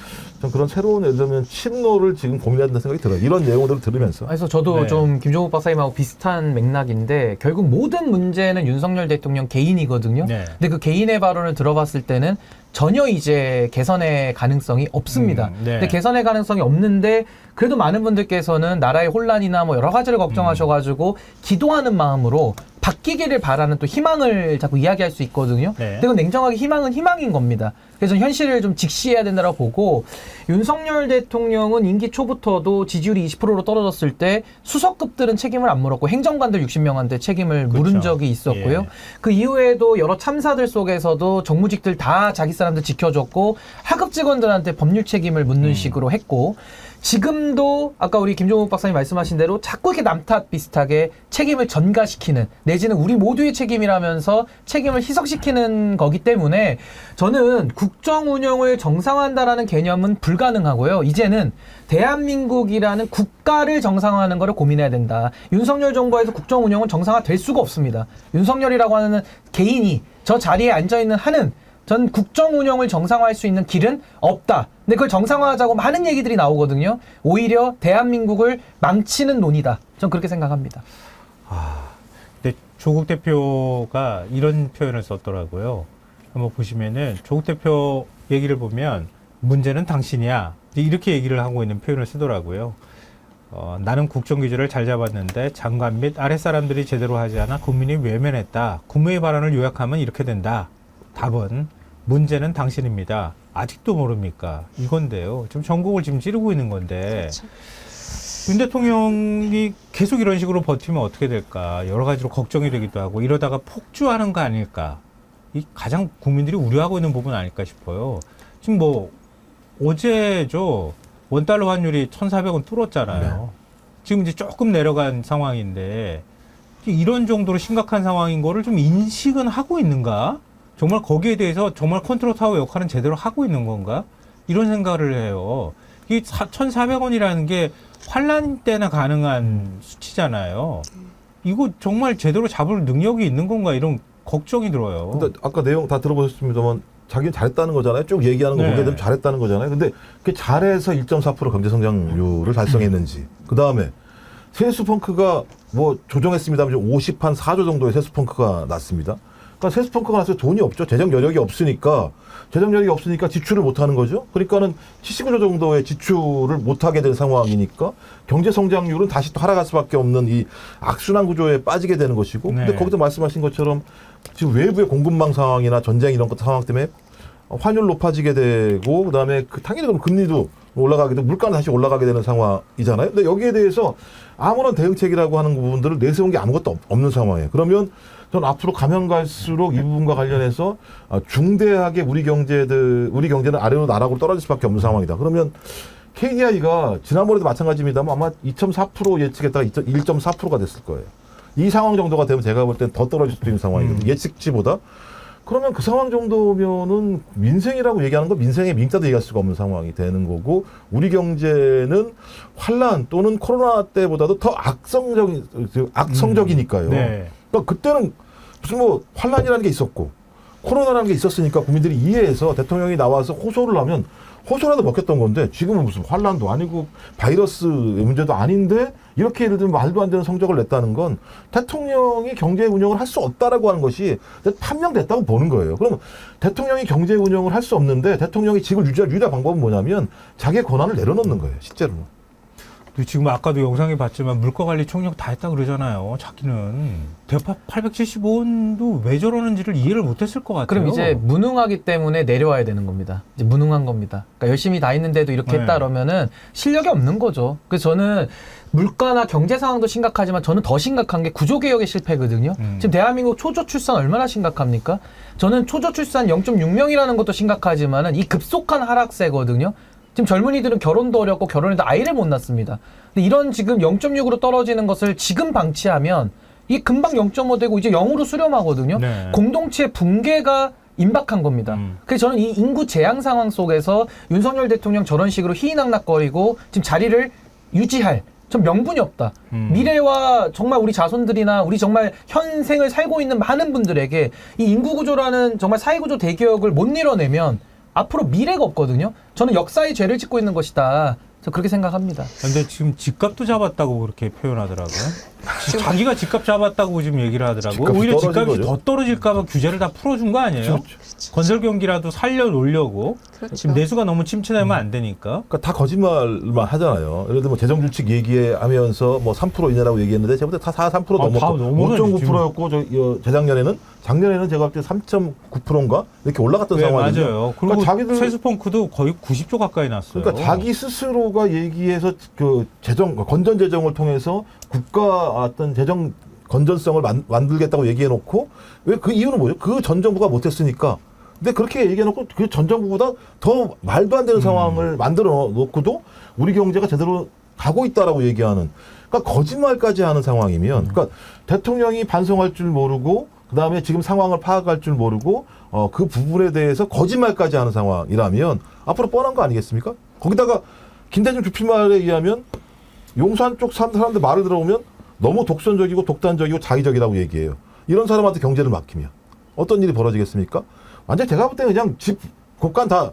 전 그런 새로운 예를 들면 침노를 지금 고민해야 된다는 생각이 들어요. 이런 내용들을 들으면서. 그래서 저도 네. 좀 김종욱 박사님하고 비슷한 맥락인데 결국 모든 문제는 윤석열 대통령 개인이거든요. 네. 근데 그 개인의 발언을 들어봤을 때는 전혀 이제 개선의 가능성이 없습니다. 네. 근데 개선의 가능성이 없는데 그래도 많은 분들께서는 나라의 혼란이나 뭐 여러 가지를 걱정하셔가지고 기도하는 마음으로 바뀌기를 바라는 또 희망을 자꾸 이야기할 수 있거든요. 네. 근데 그건 냉정하게 희망은 희망인 겁니다. 그래서 현실을 좀 직시해야 된다고 보고, 윤석열 대통령은 임기 초부터도 지지율이 20%로 떨어졌을 때 수석급들은 책임을 안 물었고 행정관들 60명한테 책임을 물은 그렇죠. 적이 있었고요. 예. 그 이후에도 여러 참사들 속에서도 정무직들 다 자기 사람들 지켜줬고 하급 직원들한테 법률 책임을 묻는 식으로 했고, 지금도 아까 우리 김종욱 박사님 말씀하신 대로 자꾸 이렇게 남탓 비슷하게 책임을 전가시키는, 내지는 우리 모두의 책임이라면서 책임을 희석시키는 거기 때문에 저는 국정 운영을 정상화한다라는 개념은 불가능하고요. 이제는 대한민국이라는 국가를 정상화하는 것을 고민해야 된다. 윤석열 정부에서 국정 운영은 정상화될 수가 없습니다. 윤석열이라고 하는 개인이 저 자리에 앉아있는 한은 전 국정 운영을 정상화할 수 있는 길은 없다. 근데 그걸 정상화하자고 많은 얘기들이 나오거든요. 오히려 대한민국을 망치는 논의다. 전 그렇게 생각합니다. 근데 조국 대표가 이런 표현을 썼더라고요. 한번 보시면은 조국 대표 얘기를 보면 문제는 당신이야. 이렇게 얘기를 하고 있는 표현을 쓰더라고요. 나는 국정기조를 잘 잡았는데 장관 및 아랫사람들이 제대로 하지 않아 국민이 외면했다. 국무의 발언을 요약하면 이렇게 된다. 답은 문제는 당신입니다. 아직도 모릅니까? 이건데요. 지금 전국을 지금 찌르고 있는 건데 그렇죠. 윤 대통령이 계속 이런 식으로 버티면 어떻게 될까? 여러 가지로 걱정이 되기도 하고 이러다가 폭주하는 거 아닐까? 이 가장 국민들이 우려하고 있는 부분 아닐까 싶어요. 지금 뭐 어제죠. 원달러 환율이 1,400원 뚫었잖아요. 네. 지금 이제 조금 내려간 상황인데 이런 정도로 심각한 상황인 거를 좀 인식은 하고 있는가? 정말 거기에 대해서 정말 컨트롤 타워 역할은 제대로 하고 있는 건가? 이런 생각을 해요. 이 1,400원이라는 게 환란 때나 가능한 수치잖아요. 이거 정말 제대로 잡을 능력이 있는 건가? 이런 걱정이 들어요. 근데 아까 내용 다 들어보셨습니다만 자기는 잘했다는 거잖아요. 쭉 얘기하는 거 네. 보게 되면 잘했다는 거잖아요. 근데 그 잘해서 1.4% 경제 성장률을 달성했는지, 그 다음에 세수 펑크가 뭐 조정했습니다만 50한 4조 정도의 세수 펑크가 났습니다. 그러니까 세수 펑크가 나서 돈이 없죠. 재정 여력이 없으니까 지출을 못 하는 거죠. 그러니까는 79조 정도의 지출을 못 하게 된 상황이니까 경제 성장률은 다시 또 하락할 수밖에 없는 이 악순환 구조에 빠지게 되는 것이고. 네. 근데 거기서 말씀하신 것처럼 지금 외부의 공급망 상황이나 전쟁 이런 것 상황 때문에 환율 높아지게 되고, 그다음에 당연히 그럼 금리도 올라가게 물가는 다시 올라가게 되는 상황이잖아요. 근데 여기에 대해서 아무런 대응책이라고 하는 부분들을 내세운 게 아무것도 없는 상황이에요. 그러면 전 앞으로 가면 갈수록 이 부분과 관련해서 중대하게 우리 경제는 아래로 나락으로 떨어질 수밖에 없는 상황이다. 그러면 KDI가 지난번에도 마찬가지입니다만 아마 2.4% 예측했다가 1.4%가 됐을 거예요. 이 상황 정도가 되면 제가 볼 땐 더 떨어질 수도 있는 상황이거든요. 예측치보다. 그러면 그 상황 정도면은 민생이라고 얘기하는 건 민생의 민자도 얘기할 수가 없는 상황이 되는 거고, 우리 경제는 환란 또는 코로나 때보다도 더 악성적이니까요. 네. 그러니까 그때는 무슨 뭐 환란이라는 게 있었고 코로나라는 게 있었으니까 국민들이 이해해서 대통령이 나와서 호소를 하면 호소라도 먹혔던 건데, 지금은 무슨 환란도 아니고 바이러스 문제도 아닌데 이렇게 예를 들면 말도 안 되는 성적을 냈다는 건 대통령이 경제 운영을 할 수 없다라고 하는 것이 판명됐다고 보는 거예요. 그럼 대통령이 경제 운영을 할 수 없는데 대통령이 직을 유지할 유일한 방법은 뭐냐면 자기의 권한을 내려놓는 거예요, 실제로. 지금 아까도 영상에 봤지만 물가관리 총력 다 했다 그러잖아요. 자기는 대파 875원도 왜 저러는지를 이해를 못했을 것 같아요. 그럼 이제 무능하기 때문에 내려와야 되는 겁니다. 이제 무능한 겁니다. 그러니까 열심히 다 했는데도 이렇게 했다 그러면은 실력이 없는 거죠. 그래서 저는 물가나 경제 상황도 심각하지만 저는 더 심각한 게 구조개혁의 실패거든요. 지금 대한민국 초저 출산 얼마나 심각합니까? 저는 초저 출산 0.6명이라는 것도 심각하지만은 이 급속한 하락세거든요. 지금 젊은이들은 결혼도 어렵고 결혼해도 아이를 못 낳습니다. 근데 이런 지금 0.6으로 떨어지는 것을 지금 방치하면 이 금방 0.5 되고 이제 0으로 수렴하거든요. 네. 공동체 붕괴가 임박한 겁니다. 그래서 저는 이 인구 재앙 상황 속에서 윤석열 대통령 저런 식으로 희희낙낙거리고 지금 자리를 유지할 좀 명분이 없다. 미래와 정말 우리 자손들이나 우리 정말 현생을 살고 있는 많은 분들에게 이 인구구조라는 정말 사회구조 대개혁을 못 이뤄내면 앞으로 미래가 없거든요. 저는 역사의 죄를 짓고 있는 것이다. 저 그렇게 생각합니다. 근데 지금 집값도 잡았다고 그렇게 표현하더라고요. 자기가 집값 잡았다고 지금 얘기를 하더라고요. 집값이 오히려 떨어진 집값이 거죠. 더 떨어지니까 규제를 다 풀어준 거 아니에요? 건설 경기라도 살려놓으려고. 그렇죠. 지금 내수가 너무 침체되면 안 되니까. 그러니까 다 거짓말만 하잖아요. 예를 들면 뭐 재정준칙 얘기하면서 뭐 3% 이내라고 얘기했는데 제가 볼 때 다 4% 다 넘었고 넘어가죠, 5.9%였고 재작년에는 제가 볼 때 3.9%인가 이렇게 올라갔던 네, 상황이죠. 맞아요. 그리고 그러니까 자기들 세수펑크도 거의 90조 가까이 났어요. 그러니까 자기 스스로가 얘기해서 그 건전 재정을 통해서 국가 어떤 재정 건전성을 만들겠다고 얘기해놓고 왜 그 이유는 뭐죠? 그 전 정부가 못했으니까. 근데 그렇게 얘기해놓고 그 전 정부보다 더 말도 안 되는 상황을 만들어 놓고도 우리 경제가 제대로 가고 있다라고 얘기하는. 그러니까 거짓말까지 하는 상황이면, 그러니까 대통령이 반성할 줄 모르고 그 다음에 지금 상황을 파악할 줄 모르고 그 부분에 대해서 거짓말까지 하는 상황이라면 앞으로 뻔한 거 아니겠습니까? 거기다가 김대중 주필 말에 의하면 용산 쪽 사람들 말을 들어보면 너무 독선적이고 독단적이고 자의적이라고 얘기해요. 이런 사람한테 경제를 맡기면 어떤 일이 벌어지겠습니까? 완전 제가 볼 때 그냥 집 곳간 다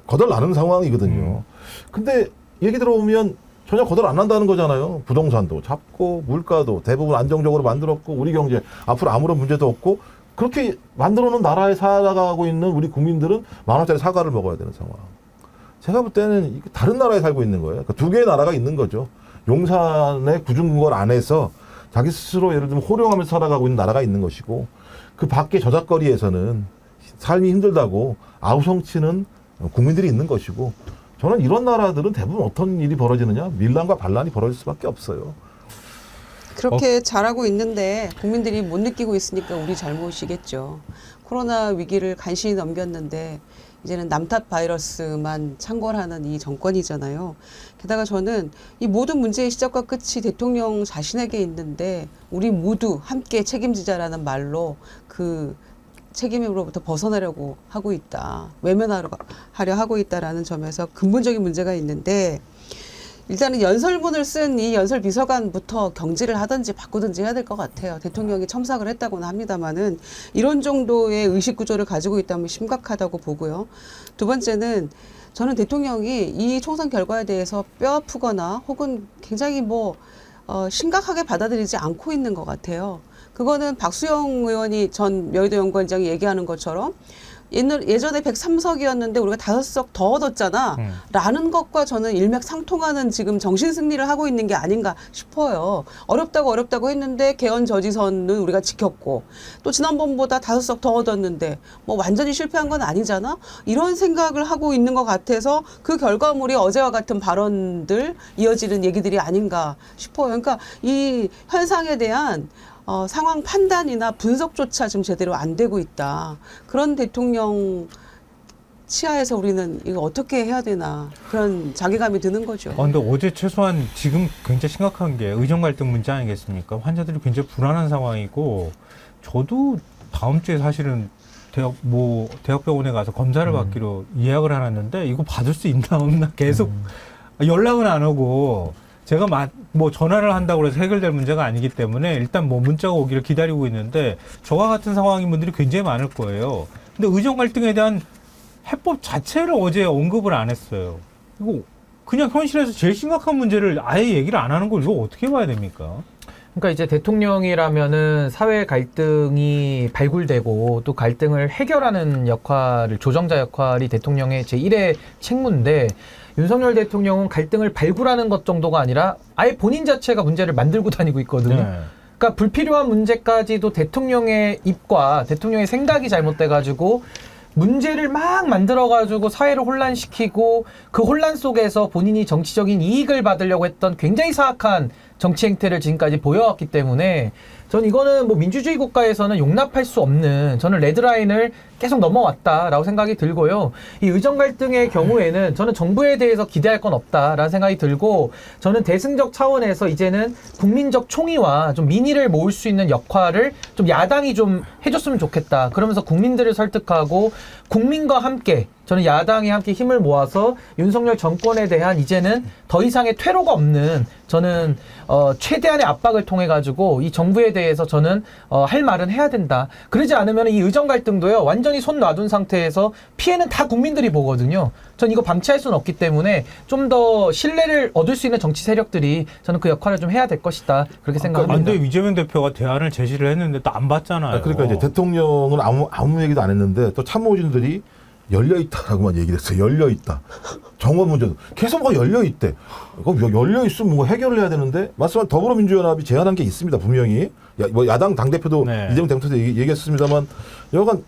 거덜나는 상황이거든요. 근데 얘기 들어보면 전혀 거덜 안 난다는 거잖아요. 부동산도 잡고 물가도 대부분 안정적으로 만들었고 우리 경제 앞으로 아무런 문제도 없고 그렇게 만들어놓은 나라에 살아가고 있는 우리 국민들은 10,000원짜리 사과를 먹어야 되는 상황. 제가 볼 때는 다른 나라에 살고 있는 거예요. 그러니까 두 개의 나라가 있는 거죠. 용산의 구중궁궐 안에서 자기 스스로 예를 들면 호령하면서 살아가고 있는 나라가 있는 것이고, 그 밖에 저작거리에서는 삶이 힘들다고 아우성치는 국민들이 있는 것이고, 저는 이런 나라들은 대부분 어떤 일이 벌어지느냐, 밀란과 반란이 벌어질 수밖에 없어요. 그렇게 잘하고 있는데 국민들이 못 느끼고 있으니까 우리 잘못이겠죠. 코로나 위기를 간신히 넘겼는데 이제는 남탓 바이러스만 창궐하는 이 정권이잖아요. 게다가 저는 이 모든 문제의 시작과 끝이 대통령 자신에게 있는데 우리 모두 함께 책임지자라는 말로 그 책임으로부터 벗어나려고 하고 있다. 외면하려 하고 있다라는 점에서 근본적인 문제가 있는데, 일단은 연설문을 쓴 이 연설 비서관부터 경질을 하든지 바꾸든지 해야 될 것 같아요. 대통령이 첨삭을 했다고는 합니다만은 이런 정도의 의식 구조를 가지고 있다면 심각하다고 보고요. 두 번째는 저는 대통령이 이 총선 결과에 대해서 뼈 아프거나 혹은 굉장히 심각하게 받아들이지 않고 있는 것 같아요. 그거는 박수영 의원이 전 여의도 연구원장이 얘기하는 것처럼 예전에 103석이었는데 우리가 5석 더 얻었잖아. 라는 것과 저는 일맥상통하는 지금 정신승리를 하고 있는 게 아닌가 싶어요. 어렵다고 했는데 개헌 저지선은 우리가 지켰고 또 지난번보다 5석 더 얻었는데 뭐 완전히 실패한 건 아니잖아. 이런 생각을 하고 있는 것 같아서 그 결과물이 어제와 같은 발언들 이어지는 얘기들이 아닌가 싶어요. 그러니까 이 현상에 대한 상황 판단이나 분석조차 지금 제대로 안 되고 있다. 그런 대통령 치하에서 우리는 이거 어떻게 해야 되나 그런 자괴감이 드는 거죠. 근데 어제 최소한 지금 굉장히 심각한 게 의정 갈등 문제 아니겠습니까? 환자들이 굉장히 불안한 상황이고 저도 다음 주에 사실은 대학병원에 가서 검사를 받기로 예약을 해놨는데 이거 받을 수 있나 없나 계속 연락은 안 오고 제가 뭐 전화를 한다고 해서 해결될 문제가 아니기 때문에 일단 뭐 문자가 오기를 기다리고 있는데 저와 같은 상황인 분들이 굉장히 많을 거예요. 근데 의정 갈등에 대한 해법 자체를 어제 언급을 안 했어요. 이거 그냥 현실에서 제일 심각한 문제를 아예 얘기를 안 하는 걸 이거 어떻게 봐야 됩니까? 그러니까 이제 대통령이라면은 사회 갈등이 발굴되고 또 갈등을 해결하는 역할을, 조정자 역할이 대통령의 제1의 책무인데 윤석열 대통령은 갈등을 발굴하는 것 정도가 아니라 아예 본인 자체가 문제를 만들고 다니고 있거든요. 네. 그러니까 불필요한 문제까지도 대통령의 입과 대통령의 생각이 잘못돼가지고 문제를 막 만들어가지고 사회를 혼란시키고 그 혼란 속에서 본인이 정치적인 이익을 받으려고 했던 굉장히 사악한 정치 행태를 지금까지 보여왔기 때문에 전 이거는 뭐 민주주의 국가에서는 용납할 수 없는, 저는 레드라인을 계속 넘어왔다라고 생각이 들고요. 이 의정 갈등의 경우에는 저는 정부에 대해서 기대할 건 없다라는 생각이 들고, 저는 대승적 차원에서 이제는 국민적 총의와 좀 민의를 모을 수 있는 역할을 좀 야당이 좀 해줬으면 좋겠다. 그러면서 국민들을 설득하고 국민과 함께, 저는 야당이 함께 힘을 모아서 윤석열 정권에 대한 이제는 더 이상의 퇴로가 없는, 저는 최대한의 압박을 통해 가지고 이 정부에 대해서 저는 할 말은 해야 된다. 그러지 않으면 이 의정 갈등도요, 완전히 손 놔둔 상태에서 피해는 다 국민들이 보거든요. 전 이거 방치할 수는 없기 때문에 좀 더 신뢰를 얻을 수 있는 정치 세력들이 저는 그 역할을 좀 해야 될 것이다. 그렇게 생각합니다. 근데 이재명 대표가 대안을 제시를 했는데 또 안 받잖아요. 그러니까 이제 대통령은 아무 얘기도 안 했는데 또 참모진들이 열려있다라고만 얘기를 했어요. 열려있다. 정원 문제도 계속 뭐가 열려있대. 열려있으면 뭐 해결을 해야 되는데, 말씀한 더불어민주연합이 제안한 게 있습니다. 분명히. 뭐 야당 당대표도 네. 이재명 대표도 얘기했습니다만, 여간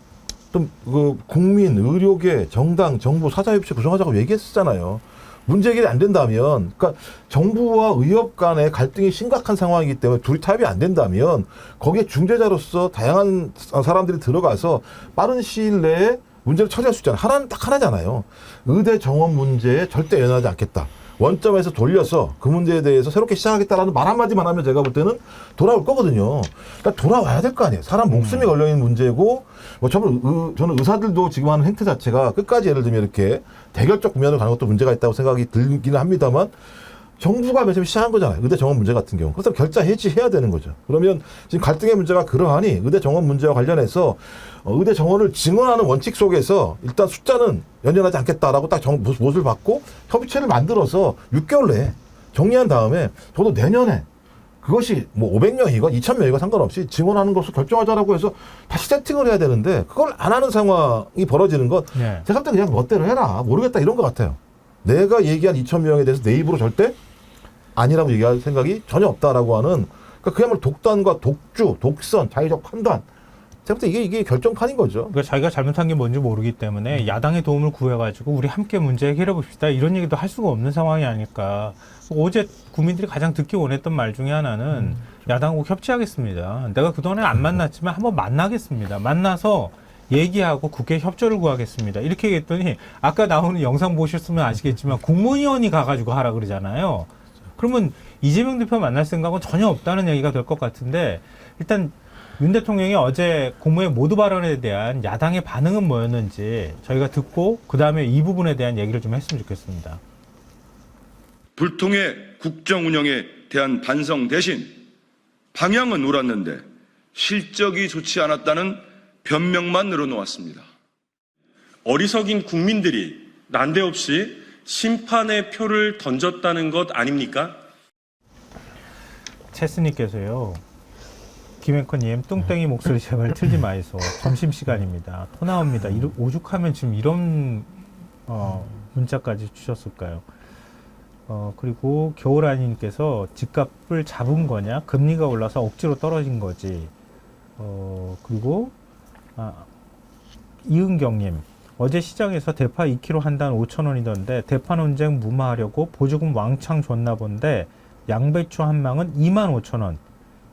좀 그 국민, 의료계, 정당, 정부, 사자협의체 구성하자고 얘기했었잖아요. 문제 해결이 안 된다면, 그러니까 정부와 의협 간의 갈등이 심각한 상황이기 때문에 둘이 타협이 안 된다면 거기에 중재자로서 다양한 사람들이 들어가서 빠른 시일 내에 문제를 처리할 수 있잖아요. 하나는 딱 하나잖아요. 의대 정원 문제에 절대 연연하지 않겠다. 원점에서 돌려서 그 문제에 대해서 새롭게 시작하겠다라는 말 한마디만 하면 제가 볼 때는 돌아올 거거든요. 그러니까 돌아와야 될 거 아니에요. 사람 목숨이 걸려있는 문제고, 뭐 저는 의사들도 지금 하는 행태 자체가 끝까지 예를 들면 이렇게 대결적 국면으로 가는 것도 문제가 있다고 생각이 들기는 합니다만, 정부가 맨 처음에 시작한 거잖아요. 의대 정원 문제 같은 경우. 그래서 결자 해지해야 되는 거죠. 그러면 지금 갈등의 문제가 그러하니 의대 정원 문제와 관련해서 의대 정원을 증원하는 원칙 속에서 일단 숫자는 연연하지 않겠다라고 딱 못을 받고 협의체를 만들어서 6개월 내에 정리한 다음에 저도 내년에 그것이 뭐 500명이건 2000명이건 상관없이 증원하는 것을 결정하자라고 해서 다시 세팅을 해야 되는데, 그걸 안 하는 상황이 벌어지는 건 네. 제가 볼 때 그냥 멋대로 해라. 모르겠다 이런 것 같아요. 내가 얘기한 2000명에 대해서 내 입으로 절대 아니라고 얘기할 생각이 전혀 없다라고 하는, 그러니까 그야말로 독단과 독주, 독선, 자의적 판단. 제가 볼 때 이게 결정판인 거죠. 그러니까 자기가 잘못한 게 뭔지 모르기 때문에 야당의 도움을 구해가지고 우리 함께 문제 해결해 봅시다. 이런 얘기도 할 수가 없는 상황이 아닐까. 어제 국민들이 가장 듣기 원했던 말 중에 하나는 야당하고 협치하겠습니다. 내가 그동안에 안 만났지만 한번 만나겠습니다. 만나서 얘기하고 국회 협조를 구하겠습니다. 이렇게 얘기했더니 아까 나오는 영상 보셨으면 아시겠지만 국무위원이 가가지고 하라 그러잖아요. 그러면 이재명 대표 만날 생각은 전혀 없다는 얘기가 될 것 같은데, 일단 윤 대통령이 어제 국무회의 모두 발언에 대한 야당의 반응은 뭐였는지 저희가 듣고 그 다음에 이 부분에 대한 얘기를 좀 했으면 좋겠습니다. 불통의 국정 운영에 대한 반성 대신 방향은 옳았는데 실적이 좋지 않았다는 변명만 늘어놓았습니다. 어리석인 국민들이 난데없이 심판의 표를 던졌다는 것 아닙니까? 체스님께서요, 김앵커님, 뚱땡이 목소리 제발 틀지 마이소. 점심시간입니다. 토 나옵니다. 오죽하면 지금 이런 문자까지 주셨을까요? 그리고 겨울아니님께서 집값을 잡은 거냐? 금리가 올라서 억지로 떨어진 거지. 그리고 이은경님, 어제 시장에서 대파 2kg 한 단 5,000원이던데 대파 논쟁 무마하려고 보조금 왕창 줬나 본데 양배추 한 망은 25,000원.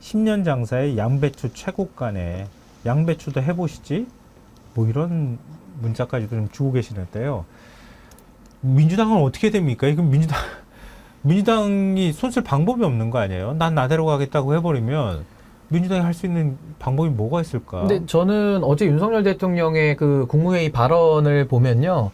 10년 장사에 양배추 최고가네. 양배추도 해보시지? 뭐 이런 문자까지도 좀 주고 계시는데요. 민주당은 어떻게 됩니까? 이건 민주당이 손쓸 방법이 없는 거 아니에요? 난 나대로 가겠다고 해버리면 민주당이 할 수 있는 방법이 뭐가 있을까? 근데 저는 어제 윤석열 대통령의 그 국무회의 발언을 보면요.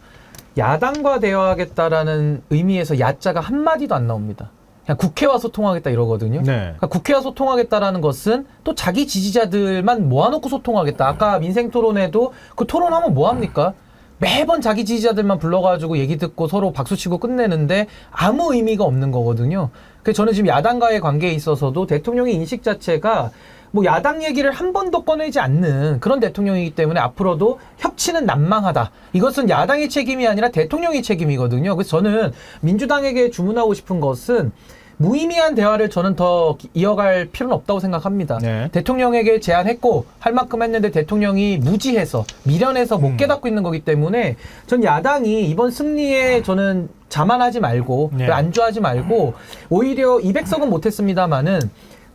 야당과 대화하겠다라는 의미에서 야자가 한마디도 안 나옵니다. 그냥 국회와 소통하겠다 이러거든요. 네. 그러니까 국회와 소통하겠다라는 것은 또 자기 지지자들만 모아놓고 소통하겠다. 아까 민생토론에도 그 토론하면 뭐합니까? 매번 자기 지지자들만 불러가지고 얘기 듣고 서로 박수치고 끝내는데 아무 의미가 없는 거거든요. 그래서 저는 지금 야당과의 관계에 있어서도 대통령의 인식 자체가 뭐 야당 얘기를 한 번도 꺼내지 않는 그런 대통령이기 때문에 앞으로도 협치는 난망하다. 이것은 야당의 책임이 아니라 대통령의 책임이거든요. 그래서 저는 민주당에게 주문하고 싶은 것은 무의미한 대화를 저는 더 이어갈 필요는 없다고 생각합니다. 네. 대통령에게 제안했고 할 만큼 했는데 대통령이 무지해서 미련해서 못 깨닫고 있는 거기 때문에 전 야당이 이번 승리에 저는 자만하지 말고 네. 안주하지 말고 오히려 200석은 못했습니다마는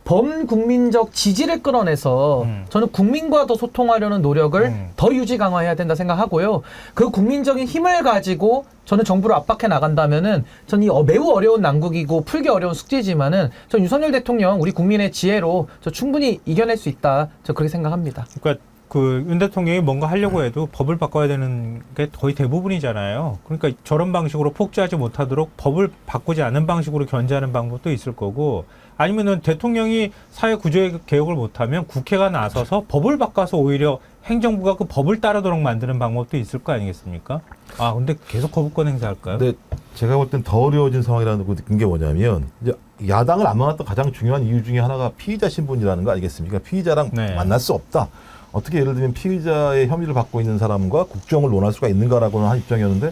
범국민적 지지를 끌어내서 저는 국민과 더 소통하려는 노력을 더 유지 강화해야 된다 생각하고요. 그 국민적인 힘을 가지고 저는 정부를 압박해 나간다면은 전 이 매우 어려운 난국이고 풀기 어려운 숙제지만은 전 윤석열 대통령 우리 국민의 지혜로 저 충분히 이겨낼 수 있다. 저 그렇게 생각합니다. 그러니까 그 윤 대통령이 뭔가 하려고 해도 법을 바꿔야 되는 게 거의 대부분이잖아요. 그러니까 저런 방식으로 폭주하지 못하도록 법을 바꾸지 않는 방식으로 견제하는 방법도 있을 거고, 아니면은 대통령이 사회 구조의 개혁을 못하면 국회가 나서서 법을 바꿔서 오히려 행정부가 그 법을 따르도록 만드는 방법도 있을 거 아니겠습니까? 아, 근데 계속 거부권 행사할까요? 근데 제가 볼 땐 더 어려워진 상황이라는 거 느낀 게 뭐냐면, 이제 야당을 안 만났던 가장 중요한 이유 중에 하나가 피의자 신분이라는 거 아니겠습니까? 피의자랑 네. 만날 수 없다. 어떻게 예를 들면 피의자의 혐의를 받고 있는 사람과 국정을 논할 수가 있는가라고는 한 입장이었는데,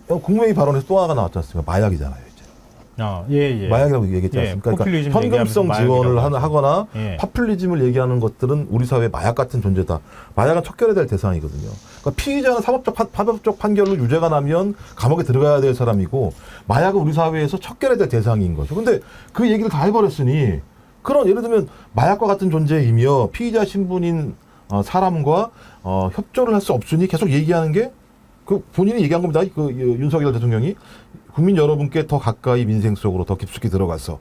국무회의 발언에서 또 하나가 나왔지 않습니까? 마약이잖아요. 예. 마약이라고 얘기했지 예, 않습니까? 포퓰리즘 그러니까 현금성 얘기하면서 지원을 마약이라고 하거나 예. 파퓰리즘을 얘기하는 것들은 우리 사회에 마약 같은 존재다. 마약은 척결해야 될 대상이거든요. 그러니까 피의자는 사법적 판결로 유죄가 나면 감옥에 들어가야 될 사람이고, 마약은 우리 사회에서 척결해야 될 대상인 거죠. 근데 그 얘기를 다 해버렸으니, 그런 예를 들면 마약과 같은 존재이며 피의자 신분인 사람과 협조를 할 수 없으니 계속 얘기하는 게 그 본인이 얘기한 겁니다. 그 윤석열 대통령이 국민 여러분께 더 가까이 민생 속으로 더 깊숙이 들어가서,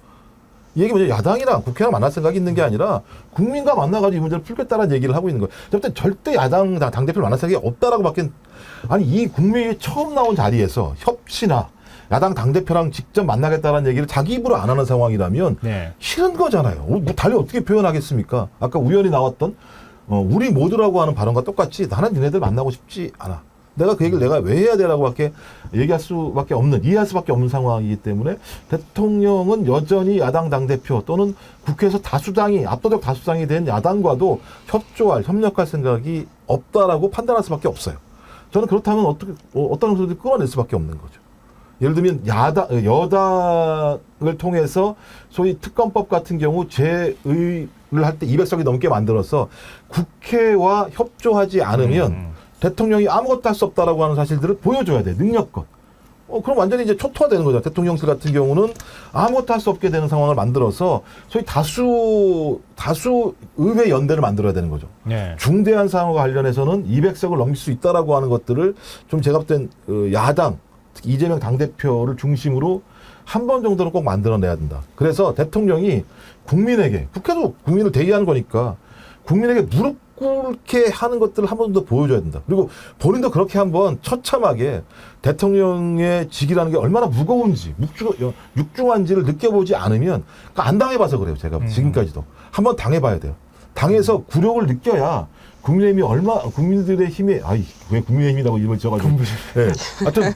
이 얘기 뭐냐, 야당이랑 국회랑 만날 생각이 있는 게 아니라 국민과 만나가지고 이 문제를 풀겠다는 얘기를 하고 있는 거예요. 저때 절대 야당 당대표를 만날 생각이 없다라고밖에, 아니 이 국민이 처음 나온 자리에서 협치나 야당 당대표랑 직접 만나겠다는 얘기를 자기 입으로 안 하는 상황이라면 네. 싫은 거잖아요. 뭐 달리 어떻게 표현하겠습니까? 아까 우연히 나왔던 우리 모두라고 하는 발언과 똑같이 나는 니네들 만나고 싶지 않아. 내가 그 얘기를 내가 왜 해야 되라고 밖에 얘기할 수밖에 없는, 이해할 수밖에 없는 상황이기 때문에 대통령은 여전히 야당 당대표 또는 국회에서 압도적 다수당이 된 야당과도 협력할 생각이 없다라고 판단할 수밖에 없어요. 저는 그렇다면 어떤 정도들 끌어낼 수밖에 없는 거죠. 예를 들면 여당을 통해서 소위 특검법 같은 경우 제의를 할 때 200석이 넘게 만들어서 국회와 협조하지 않으면 대통령이 아무것도 할 수 없다라고 하는 사실들을 보여줘야 돼. 능력껏. 그럼 완전히 이제 초토화되는 거죠. 대통령실 같은 경우는 아무것도 할 수 없게 되는 상황을 만들어서 소위 다수 의회 연대를 만들어야 되는 거죠. 네. 중대한 사항과 관련해서는 200석을 넘길 수 있다라고 하는 것들을 좀 제가 볼 땐 야당, 특히 이재명 당대표를 중심으로 한 번 정도는 꼭 만들어내야 된다. 그래서 대통령이 국민에게, 국회도 국민을 대의하는 거니까 국민에게 무릎 꿇게 하는 것들을 한 번 더 보여줘야 된다. 그리고 본인도 그렇게 한번 처참하게 대통령의 직이라는 게 얼마나 무거운지, 육중한지를 느껴보지 않으면, 그러니까 안 당해봐서 그래요. 제가 지금까지도 한번 당해봐야 돼요. 당해서 굴욕을 느껴야 국민의힘이 국민들의 힘이, 왜 국민의힘이라고 이름을 지어가지고. 예. 하여튼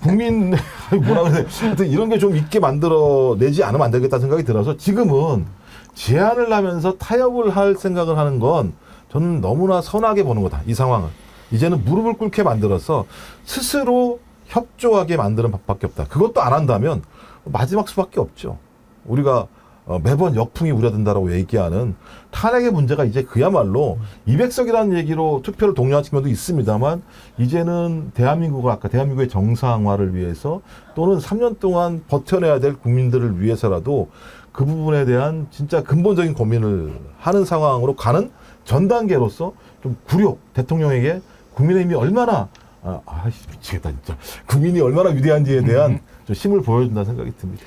뭐라 그래. 하여튼 이런 게 좀 있게 만들어내지 않으면 안 되겠다 생각이 들어서 지금은 제안을 하면서 타협을 할 생각을 하는 건 저는 너무나 선하게 보는 거다. 이 상황은. 이제는 무릎을 꿇게 만들어서 스스로 협조하게 만드는 법밖에 없다. 그것도 안 한다면 마지막 수밖에 없죠. 우리가 매번 역풍이 우려된다라고 얘기하는 탄핵의 문제가 이제 그야말로 200석이라는 얘기로 투표를 독려한 측면도 있습니다만 이제는 대한민국의 정상화를 위해서 또는 3년 동안 버텨내야 될 국민들을 위해서라도 그 부분에 대한 진짜 근본적인 고민을 하는 상황으로 가는 전 단계로서 좀 대통령에게 국민의힘이 얼마나 미치겠다 진짜 국민이 얼마나 위대한지에 대한 좀 힘을 보여준다는 생각이 듭니다.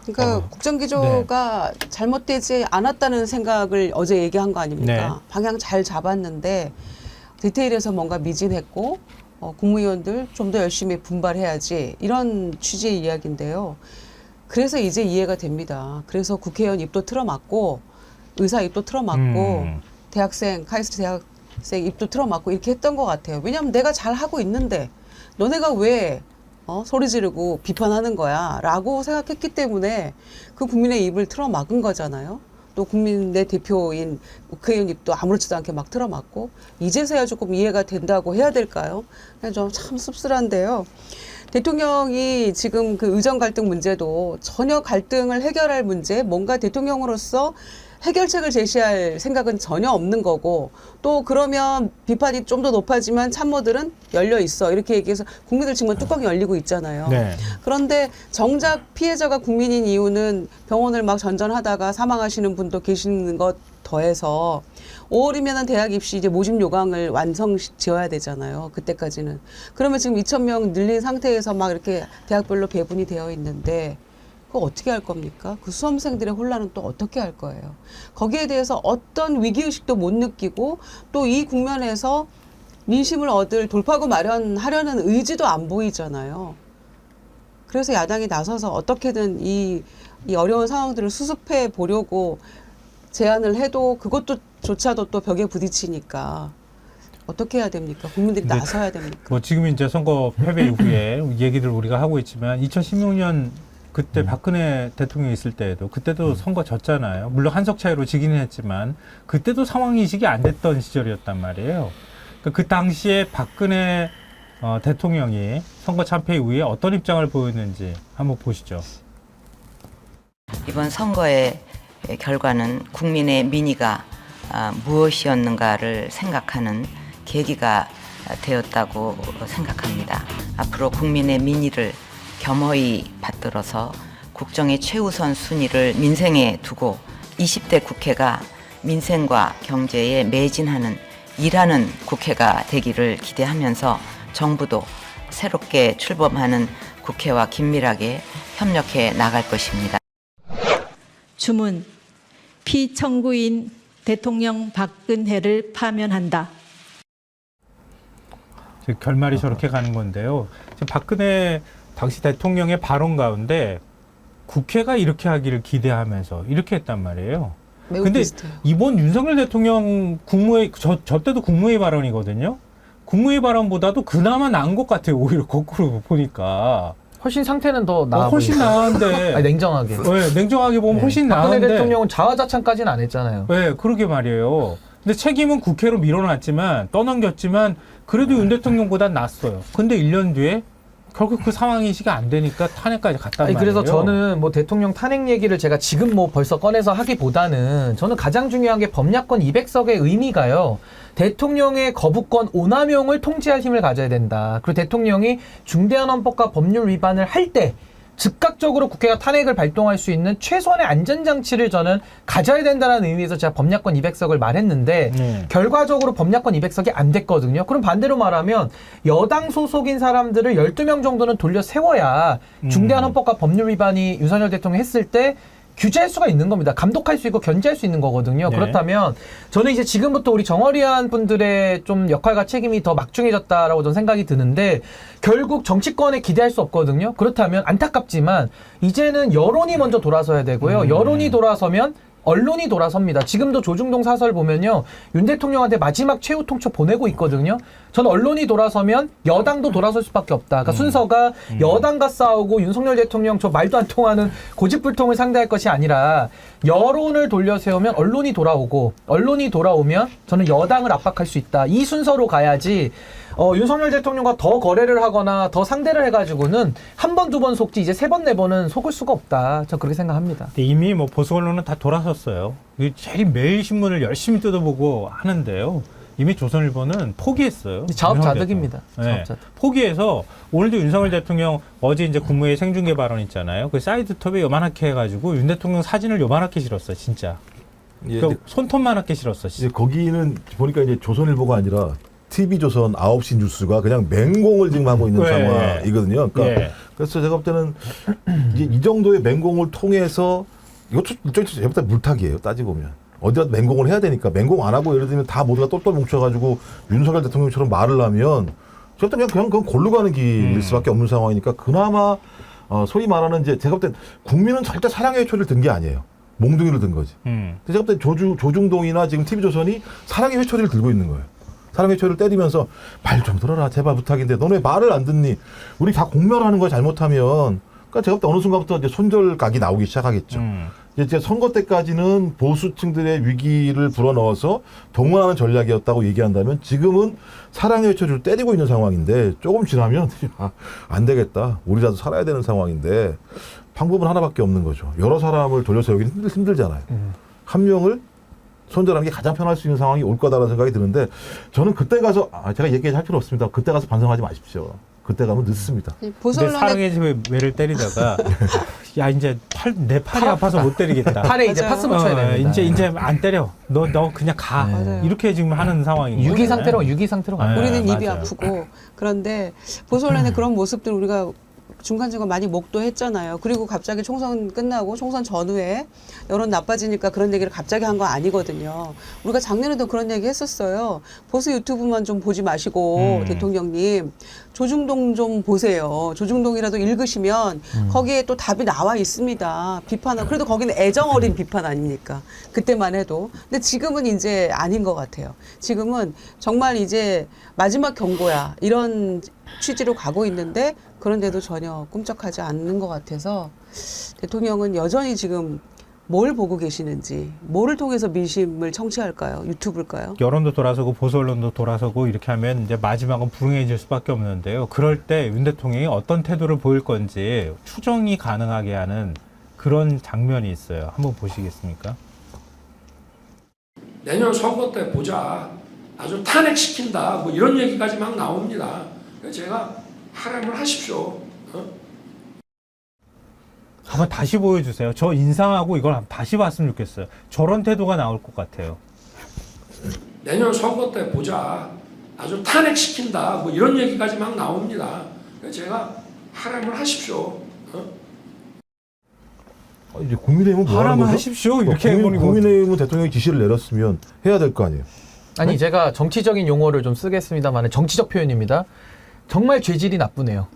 그러니까 국정기조가 잘못되지 않았다는 생각을 어제 얘기한 거 아닙니까? 네. 방향 잘 잡았는데 디테일에서 뭔가 미진했고 국무위원들 좀 더 열심히 분발해야지 이런 취지의 이야기인데요. 그래서 이제 이해가 됩니다. 그래서 국회의원 입도 틀어막고 의사 입도 틀어막고 대학생 카이스트 대학생 입도 틀어막고 이렇게 했던 것 같아요. 왜냐하면 내가 잘 하고 있는데 너네가 왜 소리 지르고 비판하는 거야 라고 생각했기 때문에 그 국민의 입을 틀어막은 거잖아요. 또 국민의 대표인 국회의원 입도 아무렇지도 않게 막 틀어막고 이제서야 조금 이해가 된다고 해야 될까요? 좀 참 씁쓸한데요. 대통령이 지금 그 의정 갈등 문제도 전혀 갈등을 해결할 문제, 뭔가 대통령으로서 해결책을 제시할 생각은 전혀 없는 거고 또 그러면 비판이 좀 더 높아지면 참모들은 열려 있어 이렇게 얘기해서 국민들 지금 뚜껑이 열리고 있잖아요. 네. 그런데 정작 피해자가 국민인 이유는 병원을 막 전전하다가 사망하시는 분도 계시는 것 더해서 5월이면은 대학 입시 이제 모집 요강을 완성 지어야 되잖아요. 그때까지는. 그러면 지금 2,000명 늘린 상태에서 막 이렇게 대학별로 배분이 되어 있는데 그거 어떻게 할 겁니까? 그 수험생들의 혼란은 또 어떻게 할 거예요? 거기에 대해서 어떤 위기의식도 못 느끼고 또 이 국면에서 민심을 얻을 돌파구 마련하려는 의지도 안 보이잖아요. 그래서 야당이 나서서 어떻게든 이 어려운 상황들을 수습해 보려고 제안을 해도 그것조차도 또 벽에 부딪히니까 어떻게 해야 됩니까? 국민들이 나서야 됩니까? 뭐 지금 이제 선거 패배 이후에 얘기들 우리가 하고 있지만 2016년 그때 박근혜 대통령이 있을 때에도 그때도 선거 졌잖아요. 물론 한석 차이로 지기는 했지만 그때도 상황 인식이 안 됐던 시절이었단 말이에요. 그러니까 그 당시에 박근혜 대통령이 선거 참패 이후에 어떤 입장을 보였는지 한번 보시죠. 이번 선거의 결과는 국민의 민의가 무엇이었는가를 생각하는 계기가 되었다고 생각합니다. 앞으로 국민의 민의를 겸허히 받들어서 국정의 최우선 순위를 민생에 두고 20대 국회가 민생과 경제에 매진하는 일하는 국회가 되기를 기대하면서 정부도 새롭게 출범하는 국회와 긴밀하게 협력해 나갈 것입니다. 주문, 피청구인 대통령 박근혜를 파면한다. 결말이 저렇게 가는 건데요. 지금 박근혜 당시 대통령의 발언 가운데 국회가 이렇게 하기를 기대하면서 이렇게 했단 말이에요. 매우 근데 비슷해요. 이번 윤석열 대통령 국무회의, 저 때도 국무회의 발언이거든요. 국무회의 발언보다도 그나마 나은 것 같아요. 오히려 거꾸로 보니까. 훨씬 상태는 더 나아 훨씬 보이니까. 나은데. 아니, 냉정하게. 네, 냉정하게 보면 훨씬 박근혜 나은데. 대통령은 자화자찬까지는 안 했잖아요. 네, 그러게 말이에요. 근데 책임은 국회로 밀어놨지만 떠넘겼지만 그래도 윤 대통령보단 낫어요. 근데 1년 뒤에 결국 그 상황인식이 안 되니까 탄핵까지 갔단 말이에요. 그래서 저는 뭐 대통령 탄핵 얘기를 제가 지금 뭐 벌써 꺼내서 하기보다는 저는 가장 중요한 게 법야권 200석의 의미가요. 대통령의 거부권 오남용을 통제할 힘을 가져야 된다. 그리고 대통령이 중대한 헌법과 법률 위반을 할 때 즉각적으로 국회가 탄핵을 발동할 수 있는 최소한의 안전장치를 저는 가져야 된다는 의미에서 제가 법야권 200석을 말했는데 결과적으로 법야권 200석이 안 됐거든요. 그럼 반대로 말하면 여당 소속인 사람들을 12명 정도는 돌려 세워야 중대한 헌법과 법률 위반이 윤석열 대통령이 했을 때 규제할 수가 있는 겁니다. 감독할 수 있고 견제할 수 있는 거거든요. 네. 그렇다면 저는 이제 지금부터 우리 정어리한 분들의 좀 역할과 책임이 더 막중해졌다라고 저는 생각이 드는데 결국 정치권에 기대할 수 없거든요. 그렇다면 안타깝지만 이제는 여론이 먼저 돌아서야 되고요. 여론이 돌아서면 언론이 돌아섭니다. 지금도 조중동 사설 보면요. 윤 대통령한테 마지막 최후 통첩 보내고 있거든요. 저는 언론이 돌아서면 여당도 돌아설 수밖에 없다. 그러니까 순서가 여당과 싸우고 윤석열 대통령 저 말도 안 통하는 고집불통을 상대할 것이 아니라 여론을 돌려 세우면 언론이 돌아오고 언론이 돌아오면 저는 여당을 압박할 수 있다. 이 순서로 가야지 윤석열 대통령과 더 거래를 하거나 더 상대를 해가지고는 한 번, 두 번 속지 이제 세 번, 네 번은 속을 수가 없다. 저 그렇게 생각합니다. 근데 이미 뭐 보수 언론은 다 돌아섰어요. 제일 매일 신문을 열심히 뜯어보고 하는데요. 이미 조선일보는 포기했어요. 자업자득입니다. 네. 자업자득. 포기해서 오늘도 윤석열 대통령 어제 이제 국무회의 생중계 발언 있잖아요. 그 사이드 톱에 요만하게 해가지고 윤 대통령 사진을 요만하게 실었어, 진짜. 예, 그 손톱만하게 실었어. 이제 거기는 보니까 이제 조선일보가 아니라 TV조선 9시 뉴스가 그냥 맹공을 지금 하고 있는 네. 상황이거든요. 그러니까 네. 그래서 제가 볼 때는 이제 이 정도의 맹공을 통해서 이것도 일종의 물타기예요. 따지고 보면. 어디라도 맹공을 해야 되니까 맹공 안 하고 예를 들면 다 모두가 똘똘 뭉쳐가지고 윤석열 대통령처럼 말을 하면 제가 볼 때 그냥 그건 골로 가는 길일 수밖에 없는 상황이니까 그나마 소위 말하는 이제 제가 볼 때 국민은 절대 사랑의 회초리를 든 게 아니에요. 몽둥이를 든 거지. 근데 제가 볼 때 조중동이나 지금 TV조선이 사랑의 회초리를 들고 있는 거예요. 사랑의 회초리를 때리면서 말 좀 들어라 제발 부탁인데 너는 왜 말을 안 듣니? 우리 다 공멸하는 거야 잘못하면. 그러니까 제가 볼 때 어느 순간부터 이제 손절각이 나오기 시작하겠죠. 이제 선거 때까지는 보수층들의 위기를 불어넣어서 동원하는 전략이었다고 얘기한다면 지금은 사랑의 회초리를 때리고 있는 상황인데 조금 지나면 안 되겠다. 우리라도 살아야 되는 상황인데 방법은 하나밖에 없는 거죠. 여러 사람을 돌려세우기는 힘들잖아요. 한 명을 손절하는 게 가장 편할 수 있는 상황이 올 거다라는 생각이 드는데 저는 그때 가서 제가 얘기할 필요 없습니다. 그때 가서 반성하지 마십시오. 그때 가면 늦습니다. 보수 근데 언론의 사랑의 외를 때리다가 야 이제 내 팔이 아파서 못 때리겠다. 팔에 이제 맞아요. 파스 붙여야 됩니다. 이제 안 때려. 너 그냥 가. 맞아요. 이렇게 지금 하는 상황인 거예요. 유기 상태로 가요. 네, 우리는 입이 맞아요. 아프고 그런데 보수 언론의 그런 모습들 우리가 중간중간 많이 목도했잖아요. 그리고 갑자기 총선 끝나고 총선 전후에 여론 나빠지니까 그런 얘기를 갑자기 한 거 아니거든요. 우리가 작년에도 그런 얘기 했었어요. 보수 유튜브만 좀 보지 마시고 대통령님 조중동 좀 보세요. 조중동이라도 읽으시면 거기에 또 답이 나와 있습니다. 비판은 그래도 거기는 애정 어린 비판 아니니까 그때만 해도. 근데 지금은 이제 아닌 것 같아요. 지금은 정말 이제 마지막 경고야 이런 취지로 가고 있는데 그런데도 전혀 꿈쩍하지 않는 것 같아서 대통령은 여전히 지금 뭘 보고 계시는지, 뭐를 통해서 민심을 청취할까요? 유튜브일까요? 여론도 돌아서고 보수 언론도 돌아서고 이렇게 하면 이제 마지막은 불행해질 수밖에 없는데요. 그럴 때 윤 대통령이 어떤 태도를 보일 건지 추정이 가능하게 하는 그런 장면이 있어요. 한번 보시겠습니까? 내년 선거 때 보자. 아주 탄핵시킨다. 뭐 이런 얘기까지 막 나옵니다. 그래서 제가 하라면 하십시오. 한번 다시 보여주세요. 저 인상하고 이걸 다시 봤으면 좋겠어요. 저런 태도가 나올 것 같아요. 내년 선거 때 보자. 아주 탄핵시킨다. 뭐 이런 얘기까지 막 나옵니다. 그래서 제가 하라면 하십시오. 이제 국민의힘은 뭐 하는 하라면 거죠? 하십시오. 이렇게 해버리고. 국민의힘은 대통령이 지시를 내렸으면 해야 될 거 아니에요. 아니 제가 정치적인 용어를 좀 쓰겠습니다만 정치적 표현입니다. 정말 죄질이 나쁘네요.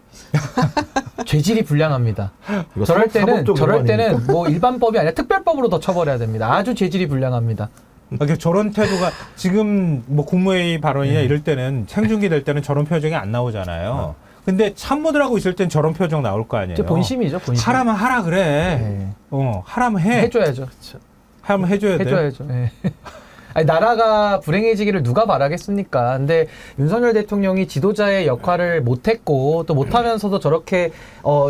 죄질이 불량합니다. 이거 저럴 사법적으로 아닙니까? 때는 뭐 일반법이 아니라 특별법으로 더 처벌해야 됩니다. 아주 죄질이 불량합니다. 그러니까 저런 태도가 지금 뭐 국무회의 발언이나 이럴 때는 생중계 될 때는 저런 표정이 안 나오잖아요. 근데 참모들하고 있을 땐 저런 표정 나올 거 아니에요. 이제 본심이죠, 본심. 하라면 하라 그래. 네. 하라면 해. 해줘야죠. 하면 해줘야 돼. 해줘야죠. 네. 아니, 나라가 불행해지기를 누가 바라겠습니까? 근데 윤석열 대통령이 지도자의 역할을 못했고 또 못하면서도 저렇게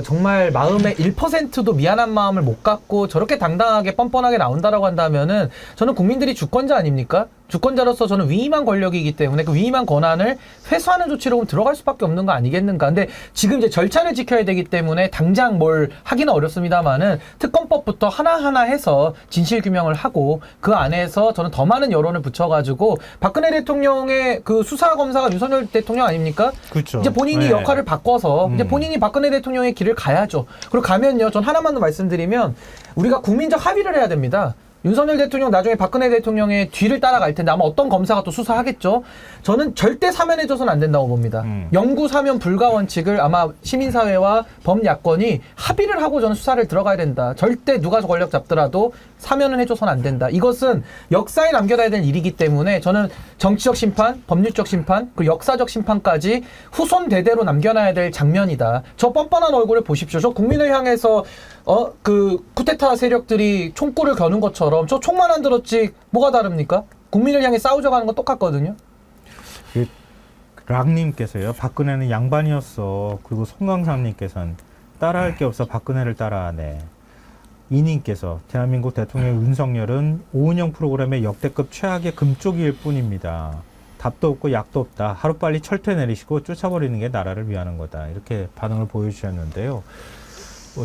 정말 마음의 1%도 미안한 마음을 못 갖고 저렇게 당당하게 뻔뻔하게 나온다라고 한다면은 저는 국민들이 주권자 아닙니까? 주권자로서 저는 위임한 권력이기 때문에 그 위임한 권한을 회수하는 조치로 들어갈 수밖에 없는 거 아니겠는가. 근데 지금 이제 절차를 지켜야 되기 때문에 당장 뭘 하기는 어렵습니다만은 특검법부터 하나하나 해서 진실규명을 하고 그 안에서 저는 더 많은 여론을 붙여가지고 박근혜 대통령의 그 수사검사가 윤석열 대통령 아닙니까? 그렇죠. 이제 본인이 네. 역할을 바꿔서 이제 본인이 박근혜 대통령의 길을 가야죠. 그리고 가면요. 전 하나만 더 말씀드리면 우리가 국민적 합의를 해야 됩니다. 윤석열 대통령 나중에 박근혜 대통령의 뒤를 따라갈 텐데 아마 어떤 검사가 또 수사하겠죠. 저는 절대 사면해줘서는 안 된다고 봅니다. 영구 사면 불가 원칙을 아마 시민사회와 범야권이 합의를 하고 저는 수사를 들어가야 된다. 절대 누가 권력 잡더라도 사면은 해줘서는 안 된다. 이것은 역사에 남겨놔야 될 일이기 때문에 저는 정치적 심판, 법률적 심판, 그리고 역사적 심판까지 후손 대대로 남겨놔야 될 장면이다. 저 뻔뻔한 얼굴을 보십시오. 저 국민을 향해서 그 쿠데타 세력들이 총구를 겨눈 것처럼 저 총만 안 들었지 뭐가 다릅니까? 국민을 향해 싸우자고 하는 건 똑같거든요. 락님께서요. 박근혜는 양반이었어. 그리고 송강삼님께서는 따라할 게 없어 박근혜를 따라하네. 이님께서 대한민국 대통령 윤석열은 오은영 프로그램의 역대급 최악의 금쪽이일 뿐입니다. 답도 없고 약도 없다. 하루빨리 철퇴 내리시고 쫓아버리는 게 나라를 위하는 거다. 이렇게 반응을 보여주셨는데요.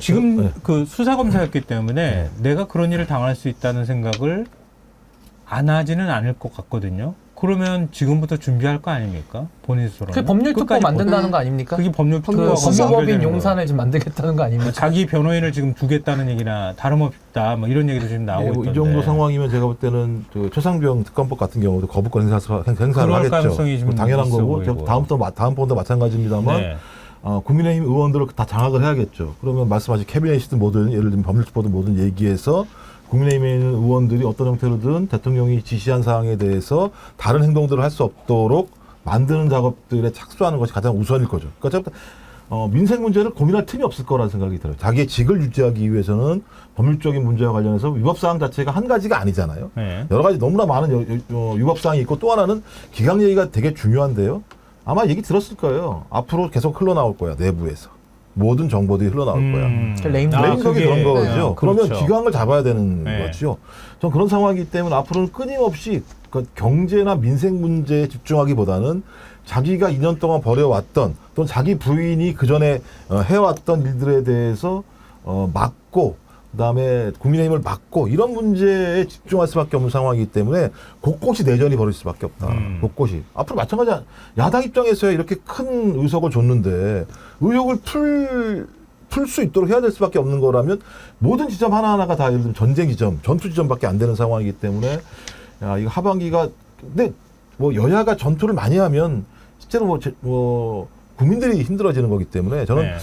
지금 네. 그 수사검사였기 때문에 내가 그런 일을 당할 수 있다는 생각을 안 하지는 않을 것 같거든요. 그러면 지금부터 준비할 거 아닙니까? 본인 스스로는. 그게 법률특보 만든다는 거 아닙니까? 그게 법률특보하고 법무법인 연결되는 용산을 지금 만들겠다는 거 아닙니까? 자기 변호인을 지금 두겠다는 얘기나 다름없다. 뭐 이런 얘기도 지금 나오고 있던데. 이 정도 상황이면 제가 볼 때는 그 최상병 특검법 같은 경우도 거부권 행사를 그럴 하겠죠. 가능성이 좀 당연한 있어 거고 보이고. 다음번도 마찬가지입니다만 네. 국민의힘 의원들을 다 장악을 해야겠죠. 그러면 말씀하신 캐비넷이든 뭐든 예를 들면 법률특보든 뭐든 얘기해서 국민의힘에 있는 의원들이 어떤 형태로든 대통령이 지시한 사항에 대해서 다른 행동들을 할 수 없도록 만드는 작업들에 착수하는 것이 가장 우선일 거죠. 그러니까 민생 문제를 고민할 틈이 없을 거라는 생각이 들어요. 자기의 직을 유지하기 위해서는 법률적인 문제와 관련해서 위법사항 자체가 한 가지가 아니잖아요. 네. 여러 가지 너무나 많은 위법사항이 있고 또 하나는 기강 얘기가 되게 중요한데요. 아마 얘기 들었을 거예요. 앞으로 계속 흘러나올 거야, 내부에서. 모든 정보들이 흘러나올 거야. 레임덕이 그런 거죠. 그러면 그렇죠. 기강을 잡아야 되는 네. 거죠. 전 그런 상황이기 때문에 앞으로는 끊임없이 경제나 민생 문제에 집중하기보다는 자기가 2년 동안 벌여왔던 또는 자기 부인이 그전에 해왔던 일들에 대해서 막고 그다음에 국민의힘을 막고 이런 문제에 집중할 수밖에 없는 상황이기 때문에 곳곳이 내전이 벌어질 수밖에 없다. 곳곳이. 앞으로 마찬가지야. 야당 입장에서야 이렇게 큰 의석을 줬는데 의혹을 풀 수 있도록 해야 될 수밖에 없는 거라면 모든 지점 하나하나가 다 예를 들면 전쟁 지점, 전투 지점밖에 안 되는 상황이기 때문에 야, 이거 하반기가 근데 뭐 여야가 전투를 많이 하면 실제로 국민들이 힘들어지는 거기 때문에 저는 네.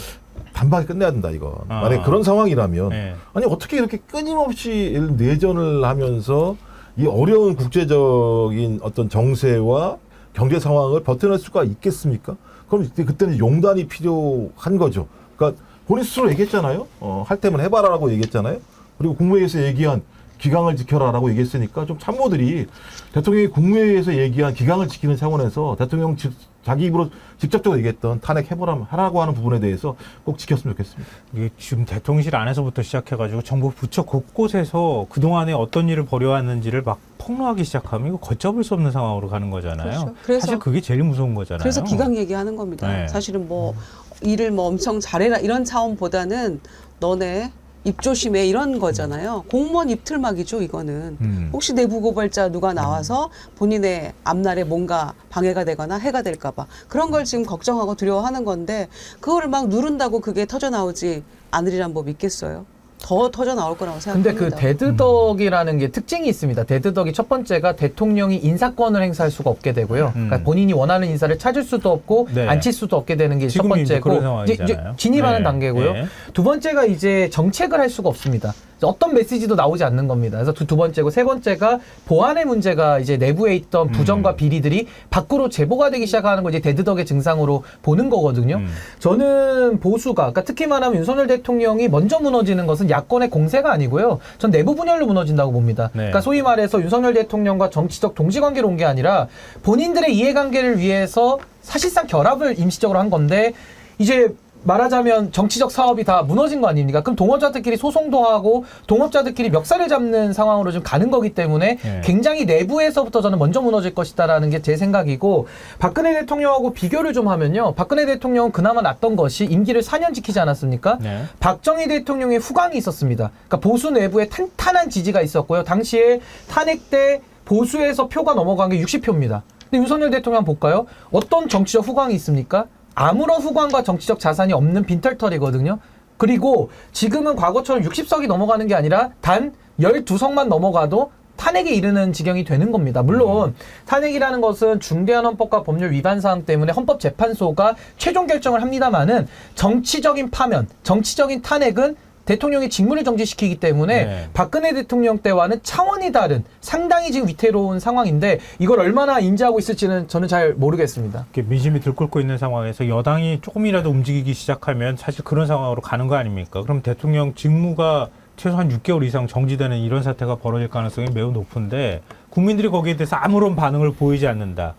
단박에 끝내야 된다 이거. 만약에 그런 상황이라면 네. 아니 어떻게 이렇게 끊임없이 내전을 하면서 이 어려운 국제적인 어떤 정세와 경제 상황을 버텨낼 수가 있겠습니까? 그럼 그때는 용단이 필요한 거죠. 그러니까 본인 스스로 얘기했잖아요. 할 때면 해봐라라고 얘기했잖아요. 그리고 국무회의에서 얘기한 기강을 지켜라라고 얘기했으니까 좀 참모들이 대통령이 국무회의에서 얘기한 기강을 지키는 차원에서 대통령 자기 입으로 직접적으로 얘기했던 탄핵해보라고 하는 부분에 대해서 꼭 지켰으면 좋겠습니다. 이게 지금 대통령실 안에서부터 시작해가지고 정부 부처 곳곳에서 그동안에 어떤 일을 벌여왔는지를 막 폭로하기 시작하면 이거 걷잡을 수 없는 상황으로 가는 거잖아요. 그렇죠. 그래서- 사실 그게 제일 무서운 거잖아요. 그래서 기강 얘기하는 겁니다. 네. 사실은 뭐 일을 뭐 엄청 잘해라 이런 차원보다는 너네 입 조심해 이런 거잖아요. 공무원 입틀막이죠 이거는. 혹시 내부 고발자 누가 나와서 본인의 앞날에 뭔가 방해가 되거나 해가 될까 봐 그런 걸 지금 걱정하고 두려워하는 건데 그거를 막 누른다고 그게 터져 나오지 않으리란 법 있겠어요. 더 터져 나올 거라고 근데 생각합니다. 그 데드덕이라는 게 특징이 있습니다. 데드덕이 첫 번째가 대통령이 인사권을 행사할 수가 없게 되고요. 그러니까 본인이 원하는 인사를 찾을 수도 없고 네. 앉힐 수도 없게 되는 게 첫 지금이 이제 번째고 그런 이제 상황이잖아요. 진입하는 네. 단계고요. 네. 두 번째가 이제 정책을 할 수가 없습니다. 어떤 메시지도 나오지 않는 겁니다. 그래서 두 번째고 세 번째가 보안의 문제가 이제 내부에 있던 부정과 비리들이 밖으로 제보가 되기 시작하는 거 이제 데드덕의 증상으로 보는 거거든요. 저는 보수가 그러니까 특히 말하면 윤석열 대통령이 먼저 무너지는 것은 야권의 공세가 아니고요. 전 내부 분열로 무너진다고 봅니다. 네. 그러니까 소위 말해서 윤석열 대통령과 정치적 동지관계로 온 게 아니라 본인들의 이해관계를 위해서 사실상 결합을 임시적으로 한 건데 이제 말하자면 정치적 사업이 다 무너진 거 아닙니까? 그럼 동업자들끼리 소송도 하고 동업자들끼리 멱살을 잡는 상황으로 좀 가는 거기 때문에 네. 굉장히 내부에서부터 저는 먼저 무너질 것이다라는 게 제 생각이고 박근혜 대통령하고 비교를 좀 하면요. 박근혜 대통령은 그나마 낫던 것이 임기를 4년 지키지 않았습니까? 네. 박정희 대통령의 후광이 있었습니다. 그러니까 보수 내부에 탄탄한 지지가 있었고요. 당시에 탄핵 때 보수에서 표가 넘어간 게 60표입니다. 근데 윤석열 대통령 한번 볼까요? 어떤 정치적 후광이 있습니까? 아무런 후광과 정치적 자산이 없는 빈털터리거든요. 그리고 지금은 과거처럼 60석이 넘어가는 게 아니라 단 12석만 넘어가도 탄핵에 이르는 지경이 되는 겁니다. 물론 탄핵이라는 것은 중대한 헌법과 법률 위반 사항 때문에 헌법재판소가 최종 결정을 합니다마는 정치적인 파면, 정치적인 탄핵은 대통령의 직무를 정지시키기 때문에 네. 박근혜 대통령 때와는 차원이 다른 상당히 지금 위태로운 상황인데 이걸 얼마나 인지하고 있을지는 저는 잘 모르겠습니다. 이렇게 민심이 들끓고 있는 상황에서 여당이 조금이라도 움직이기 시작하면 사실 그런 상황으로 가는 거 아닙니까? 그럼 대통령 직무가 최소한 6개월 이상 정지되는 이런 사태가 벌어질 가능성이 매우 높은데 국민들이 거기에 대해서 아무런 반응을 보이지 않는다.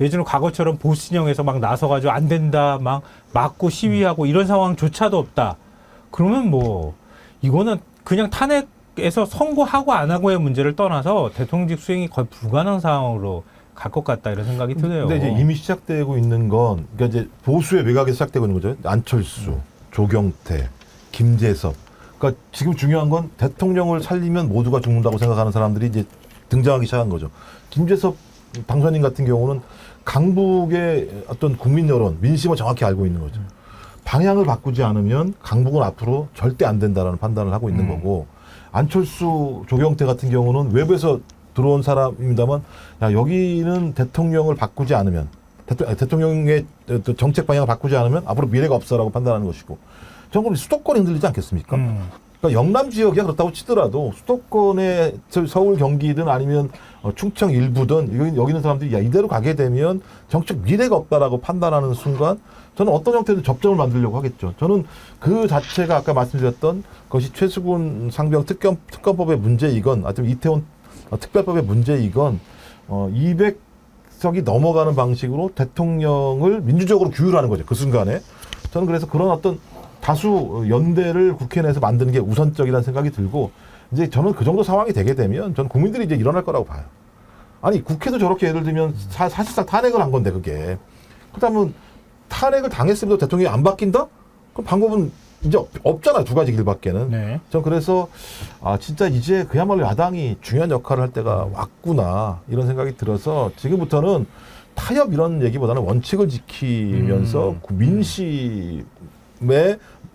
예전에 과거처럼 보수진영에서 막 나서가지고 안 된다, 막 막고 시위하고 이런 상황조차도 없다. 그러면 뭐 이거는 그냥 탄핵에서 선고하고 안 하고의 문제를 떠나서 대통령직 수행이 거의 불가능한 상황으로 갈 것 같다 이런 생각이 드네요. 근데 이제 이미 시작되고 있는 건 그러니까 이제 보수의 외곽에서 시작되고 있는 거죠. 안철수, 조경태, 김재섭. 그러니까 지금 중요한 건 대통령을 살리면 모두가 죽는다고 생각하는 사람들이 이제 등장하기 시작한 거죠. 김재섭 당선인 같은 경우는 강북의 어떤 국민 여론, 민심을 정확히 알고 있는 거죠. 방향을 바꾸지 않으면 강북은 앞으로 절대 안 된다라는 판단을 하고 있는 거고 안철수, 조경태 같은 경우는 외부에서 들어온 사람입니다만 야, 여기는 대통령을 바꾸지 않으면 대통령의 정책 방향을 바꾸지 않으면 앞으로 미래가 없어라고 판단하는 것이고 저는 수도권이 흔들리지 않겠습니까? 그러니까 영남 지역이 그렇다고 치더라도 수도권의 서울, 경기든 아니면 충청 일부든 여기 있는 사람들이 야, 이대로 가게 되면 정책 미래가 없다라고 판단하는 순간 저는 어떤 형태든 접점을 만들려고 하겠죠. 저는 그 자체가 아까 말씀드렸던 것이 최수근 상병 특검법의 문제이건 아니면 이태원 특별법의 문제이건 200석이 넘어가는 방식으로 대통령을 민주적으로 규율하는 거죠. 그 순간에. 저는 그래서 그런 어떤 다수 연대를 국회 내에서 만드는 게 우선적이라는 생각이 들고 이제 저는 그 정도 상황이 되게 되면 저는 국민들이 이제 일어날 거라고 봐요. 아니 국회도 저렇게 예를 들면 사실상 탄핵을 한 건데 그게 그렇다면 탄핵을 당했으면서 대통령이 안 바뀐다? 그럼 방법은 이제 없잖아요. 두 가지 길밖에는. 네. 전 그래서 진짜 이제 그야말로 야당이 중요한 역할을 할 때가 왔구나 이런 생각이 들어서 지금부터는 타협 이런 얘기보다는 원칙을 지키면서 민심의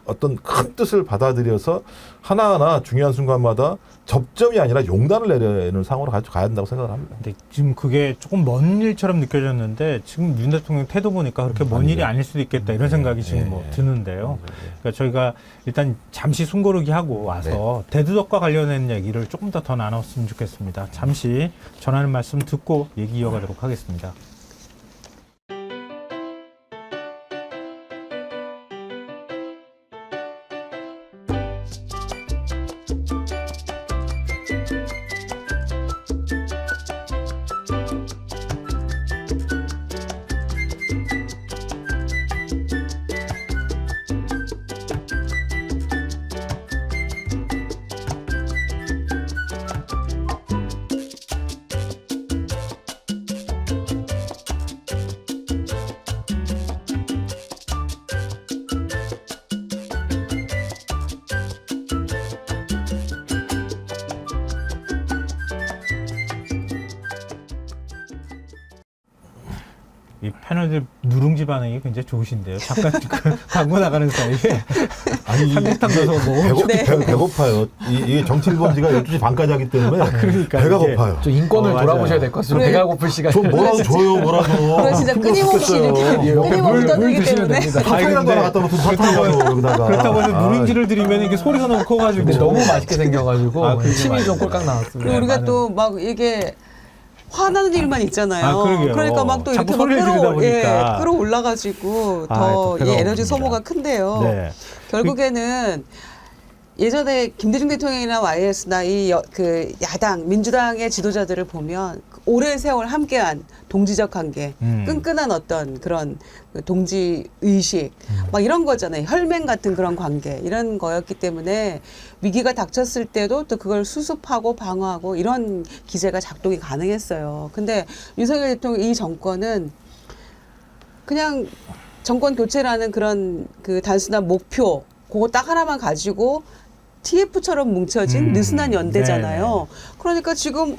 어떤 큰 뜻을 받아들여서 하나하나 중요한 순간마다 접점이 아니라 용단을 내려는 상황으로 가야 된다고 생각을 합니다. 근데 지금 그게 조금 먼 일처럼 느껴졌는데 지금 윤 대통령 태도 보니까 그렇게 먼 일이 아닐 수도 있겠다 이런 생각이 지금 뭐 드는데요. 그러니까 저희가 일단 잠시 숨고르기 하고 와서 대두덕과 관련된 얘기를 조금 더 나눴으면 좋겠습니다. 잠시 전하는 말씀 듣고 얘기 이어가도록 하겠습니다. 이 패널들 누룽지 반응이 굉장히 좋으신데요. 잠깐 그 광고 나가는 사이에 삼계탕 넣어서 먹으면 배고파요. 이게 정치 1번지가 12시 반까지 하기 때문에 그러니까 배가 이게 고파요. 좀 인권을 맞아요. 돌아보셔야 될 것 같습니다. 그래. 배가 고플 시간이. 좀 뭐라도 줘요, 뭐라도. 그래 진짜 끊임없이 이렇게 끊임없이 떠들기 드시면 때문에 됩니다. 사탕이라도 하나 갖다 놓고 사탕이라도 여기다가. 그렇다고 해서 누룽지를 드리면 이게 소리가 너무 커가지고 근데 너무 맛있게 생겨가지고 그게 침이 좀 꼴깍 나왔습니다. 그리고 우리가 많은- 또 막 이게 화나는 일만 있잖아요. 그러게요. 그러니까 막 또 자꾸 이렇게 막 소리를 지르다 보니까. 끌어올라가지고 또 더 배가 이 에너지 고픕니다. 소모가 큰데요. 네. 결국에는 예전에 김대중 대통령이나 YS나 그 야당 민주당의 지도자들을 보면 오랜 세월 함께한 동지적 관계, 끈끈한 어떤 그런 그 동지 의식, 막 이런 거잖아요. 혈맹 같은 그런 관계 이런 거였기 때문에 위기가 닥쳤을 때도 또 그걸 수습하고 방어하고 이런 기제가 작동이 가능했어요. 근데 윤석열 대통령 이 정권은 그냥 정권 교체라는 그런 그 단순한 목표 그거 딱 하나만 가지고 TF처럼 뭉쳐진 느슨한 연대잖아요. 그러니까 지금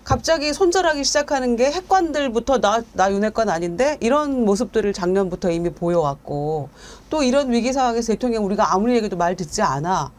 갑자기 손절하기 시작하는 게 핵관들부터 나 윤핵관 아닌데 이런 모습들을 작년부터 이미 보여왔고 또 이런 위기 상황에서 대통령 우리가 아무리 얘기해도 말 듣지 않아.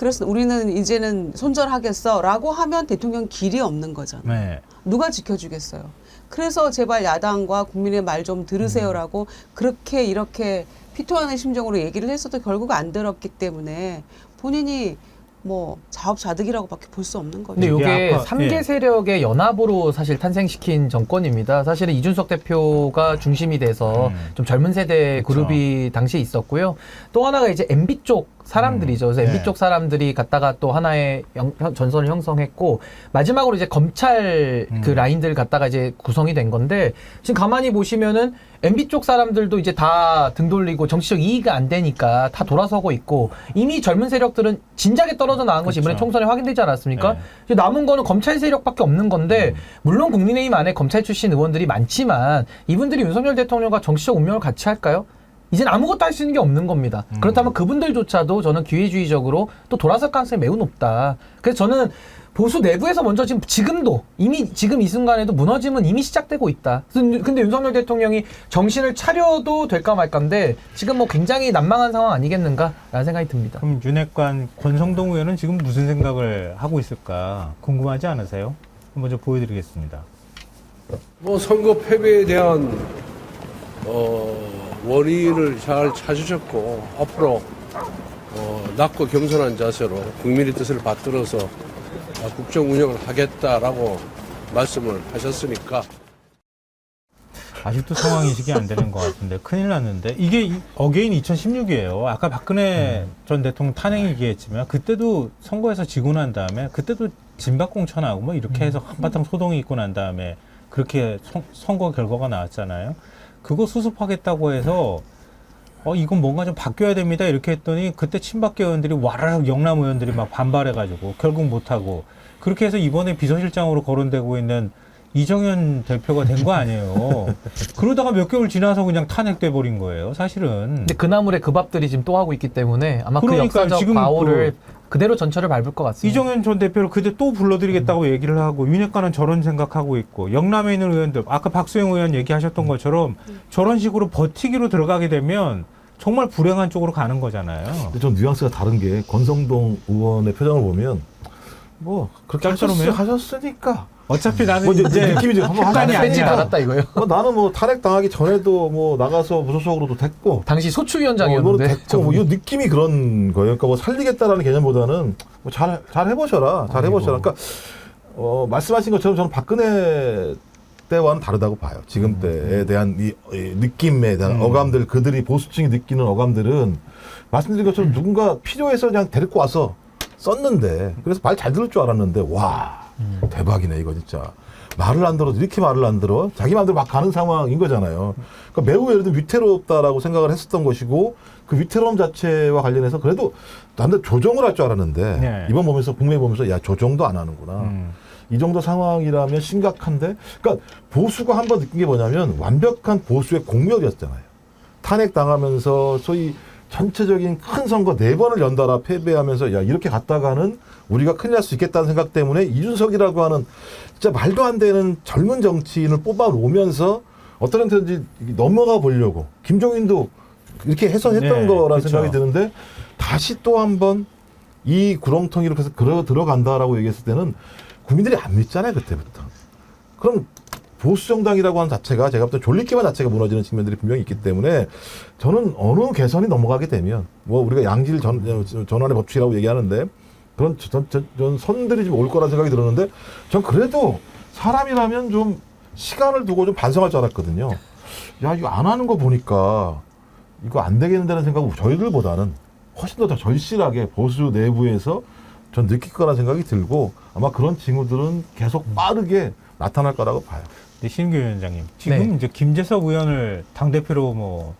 그래서 우리는 이제는 손절하겠어라고 하면 대통령 길이 없는 거잖아요. 네. 누가 지켜주겠어요. 그래서 제발 야당과 국민의 말 좀 들으세요라고 그렇게 이렇게 피토하는 심정으로 얘기를 했어도 결국 안 들었기 때문에 본인이 뭐 자업자득이라고밖에 볼 수 없는 거죠. 근데 이게 이게 아까- 3개 예. 세력의 연합으로 사실 탄생시킨 정권입니다. 사실은 이준석 대표가 중심이 돼서 좀 젊은 세대 그쵸. 그룹이 당시에 있었고요. 또 하나가 이제 MB 쪽 사람들이죠. 그래서 네. MB 쪽 사람들이 갖다가 또 하나의 전선을 형성했고 마지막으로 이제 검찰 그 라인들 갖다가 이제 구성이 된 건데 지금 가만히 보시면은 MB 쪽 사람들도 이제 다 등 돌리고 정치적 이의가 안 되니까 다 돌아서고 있고 이미 젊은 세력들은 진작에 떨어져 나간 것이 이번에 그쵸. 총선에 확인되지 않았습니까? 네. 이제 남은 거는 검찰 세력밖에 없는 건데 물론 국민의힘 안에 검찰 출신 의원들이 많지만 이분들이 윤석열 대통령과 정치적 운명을 같이 할까요? 이젠 아무것도 할 수 있는 게 없는 겁니다. 그렇다면 그분들조차도 저는 기회주의적으로 또 돌아설 가능성이 매우 높다. 그래서 저는 보수 내부에서 먼저 지금도 이미 지금 이 순간에도 무너짐은 이미 시작되고 있다. 근데 윤석열 대통령이 정신을 차려도 될까 말까인데 지금 뭐 굉장히 난망한 상황 아니겠는가라는 생각이 듭니다. 그럼 윤핵관 권성동 의원은 지금 무슨 생각을 하고 있을까 궁금하지 않으세요? 먼저 보여드리겠습니다. 뭐 선거 패배에 대한 원인을 잘 찾으셨고 앞으로 낮고 겸손한 자세로 국민의 뜻을 받들어서 국정 운영을 하겠다라고 말씀을 하셨으니까 아직도 상황 인식이 안 되는 것 같은데 큰일 났는데 이게 어게인 2016이에요. 아까 박근혜 전 대통령 탄핵 얘기했지만 그때도 선거에서 지고 난 다음에 그때도 진박공천하고 뭐 이렇게 해서 한바탕 소동이 있고 난 다음에 그렇게 선거 결과가 나왔잖아요. 그거 수습하겠다고 해서 이건 뭔가 좀 바뀌어야 됩니다 이렇게 했더니 그때 친박계 의원들이 와라락 영남 의원들이 막 반발해가지고 결국 못하고 그렇게 해서 이번에 비서실장으로 거론되고 있는 이정현 대표가 된 거 아니에요. 그러다가 몇 개월 지나서 그냥 탄핵돼 버린 거예요 사실은. 근데 그 나물에 그 밥들이 지금 또 하고 있기 때문에 아마 그 그러니까요. 역사적 지금 과오를 그대로 전철을 밟을 것 같습니다. 이정현 전 대표를 그때 또 불러드리겠다고 얘기를 하고 윤핵관은 저런 생각하고 있고 영남에 있는 의원들 아까 박수영 의원 얘기하셨던 것처럼 저런 식으로 버티기로 들어가게 되면 정말 불행한 쪽으로 가는 거잖아요. 근데 좀 뉘앙스가 다른 게 권성동 의원의 표정을 보면 뭐 그렇게 짤짤하네요? 하셨으니까 어차피 나는 뭐 이제 이제 느낌이 좀 한번 객관이 하지 뺀지 아니야. 않았다 이거요. 나는 뭐 탄핵 당하기 전에도 뭐 나가서 무소속으로도 됐고 당시 이거는 소추위원장이었는데 됐고 뭐 이 느낌이 그런 거예요. 그러니까 뭐 살리겠다라는 개념보다는 뭐 잘 해보셔라, 잘 해보셔라. 그러니까 말씀하신 것처럼 저는 박근혜 때와는 다르다고 봐요. 지금 때에 대한 이 느낌에 대한 어감들, 그들이 보수층이 느끼는 어감들은 말씀드린 것처럼 누군가 필요해서 그냥 데리고 와서 썼는데 그래서 말 잘 들을 줄 알았는데 와 대박이네 이거 진짜. 말을 안 들어도 이렇게 말을 안 들어 자기 마음대로 막 가는 상황인 거잖아요. 그러니까 매우 예를 들어 위태롭다라고 생각을 했었던 것이고 그 위태로움 자체와 관련해서 그래도 남들 조정을 할 줄 알았는데 네. 이번 보면서 국내 보면서 야 조정도 안 하는구나. 이 정도 상황이라면 심각한데 그러니까 보수가 한번 느낀 게 뭐냐면 완벽한 보수의 공멸이었잖아요. 탄핵 당하면서 소위 전체적인 큰 선거 4번을 연달아 패배하면서 야 이렇게 갔다가는 우리가 큰일 날 수 있겠다는 생각 때문에 이준석이라고 하는 진짜 말도 안 되는 젊은 정치인을 뽑아놓으면서 어떤 형태든지 넘어가 보려고 김종인도 이렇게 해서 했던 네, 거라는 그렇죠. 생각이 드는데 다시 또 한번 이 구렁텅이로 계속 들어간다라고 얘기했을 때는 국민들이 안 믿잖아요 그때부터. 그럼 보수 정당이라고 하는 자체가 제가 볼 때 존립기반 자체가 무너지는 측면들이 분명히 있기 때문에 저는 어느 개선이 넘어가게 되면 뭐 우리가 양질 전환의 법칙이라고 얘기하는데 그런 전 선들이 좀 올 거라 생각이 들었는데 전 그래도 사람이라면 좀 시간을 두고 좀 반성할 줄 알았거든요. 야 이거 안 하는 거 보니까 이거 안 되겠는다는 생각은 저희들보다는 훨씬 더 절실하게 보수 내부에서 전 느낄 거라는 생각이 들고 아마 그런 징후들은 계속 빠르게 나타날 거라고 봐요. 네, 신규 위원장님 지금 네. 이제 김재섭 의원을 당대표로 뭐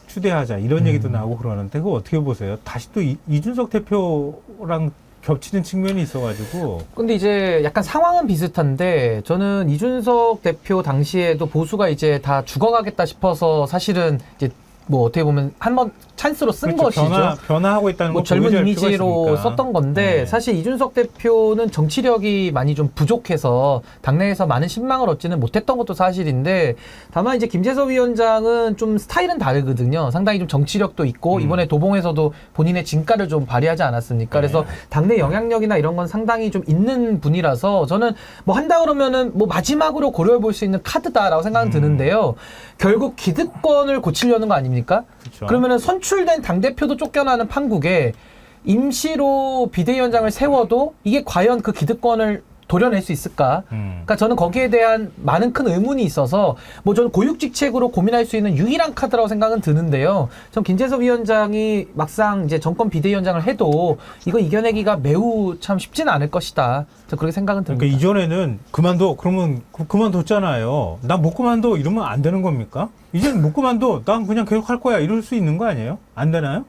추대하자 이런 얘기도 나오고 그러는데 그거 어떻게 보세요? 다시 또 이준석 대표랑 겹치는 측면이 있어가지고 근데 이제 약간 상황은 비슷한데 저는 이준석 대표 당시에도 보수가 이제 다 죽어가겠다 싶어서 사실은 이제 뭐 어떻게 보면 한번 찬스로 쓴 그렇죠. 것이죠. 변화하고 있다는 뭐 걸 젊은 보여줄 필요가 이미지로 있으니까. 썼던 건데 네. 사실 이준석 대표는 정치력이 많이 좀 부족해서 당내에서 많은 신망을 얻지는 못했던 것도 사실인데 다만 이제 김재섭 위원장은 좀 스타일은 다르거든요. 상당히 좀 정치력도 있고 이번에 도봉에서도 본인의 진가를 좀 발휘하지 않았습니까? 그래서 당내 영향력이나 이런 건 상당히 좀 있는 분이라서 저는 뭐 한다 그러면은 뭐 마지막으로 고려해 볼 수 있는 카드다라고 생각은 드는데요. 결국 기득권을 고치려는 거 아닙니까? 그렇죠. 그러면은 선출된 당대표도 쫓겨나는 판국에 임시로 비대위원장을 세워도 이게 과연 그 기득권을 도려낼 수 있을까? 그러니까 저는 거기에 대한 많은 큰 의문이 있어서 뭐 저는 고육직책으로 고민할 수 있는 유일한 카드라고 생각은 드는데요. 전 김재섭 위원장이 막상 이제 정권 비대위원장을 해도 이거 이겨내기가 매우 참 쉽지는 않을 것이다. 저 그렇게 생각은 듭니다. 그러니까 이전에는 그만둬 그러면 그만뒀잖아요. 나 못 그만둬 이러면 안 되는 겁니까? 이제는 못 그만둬 난 그냥 계속 할 거야 이럴 수 있는 거 아니에요? 안 되나요?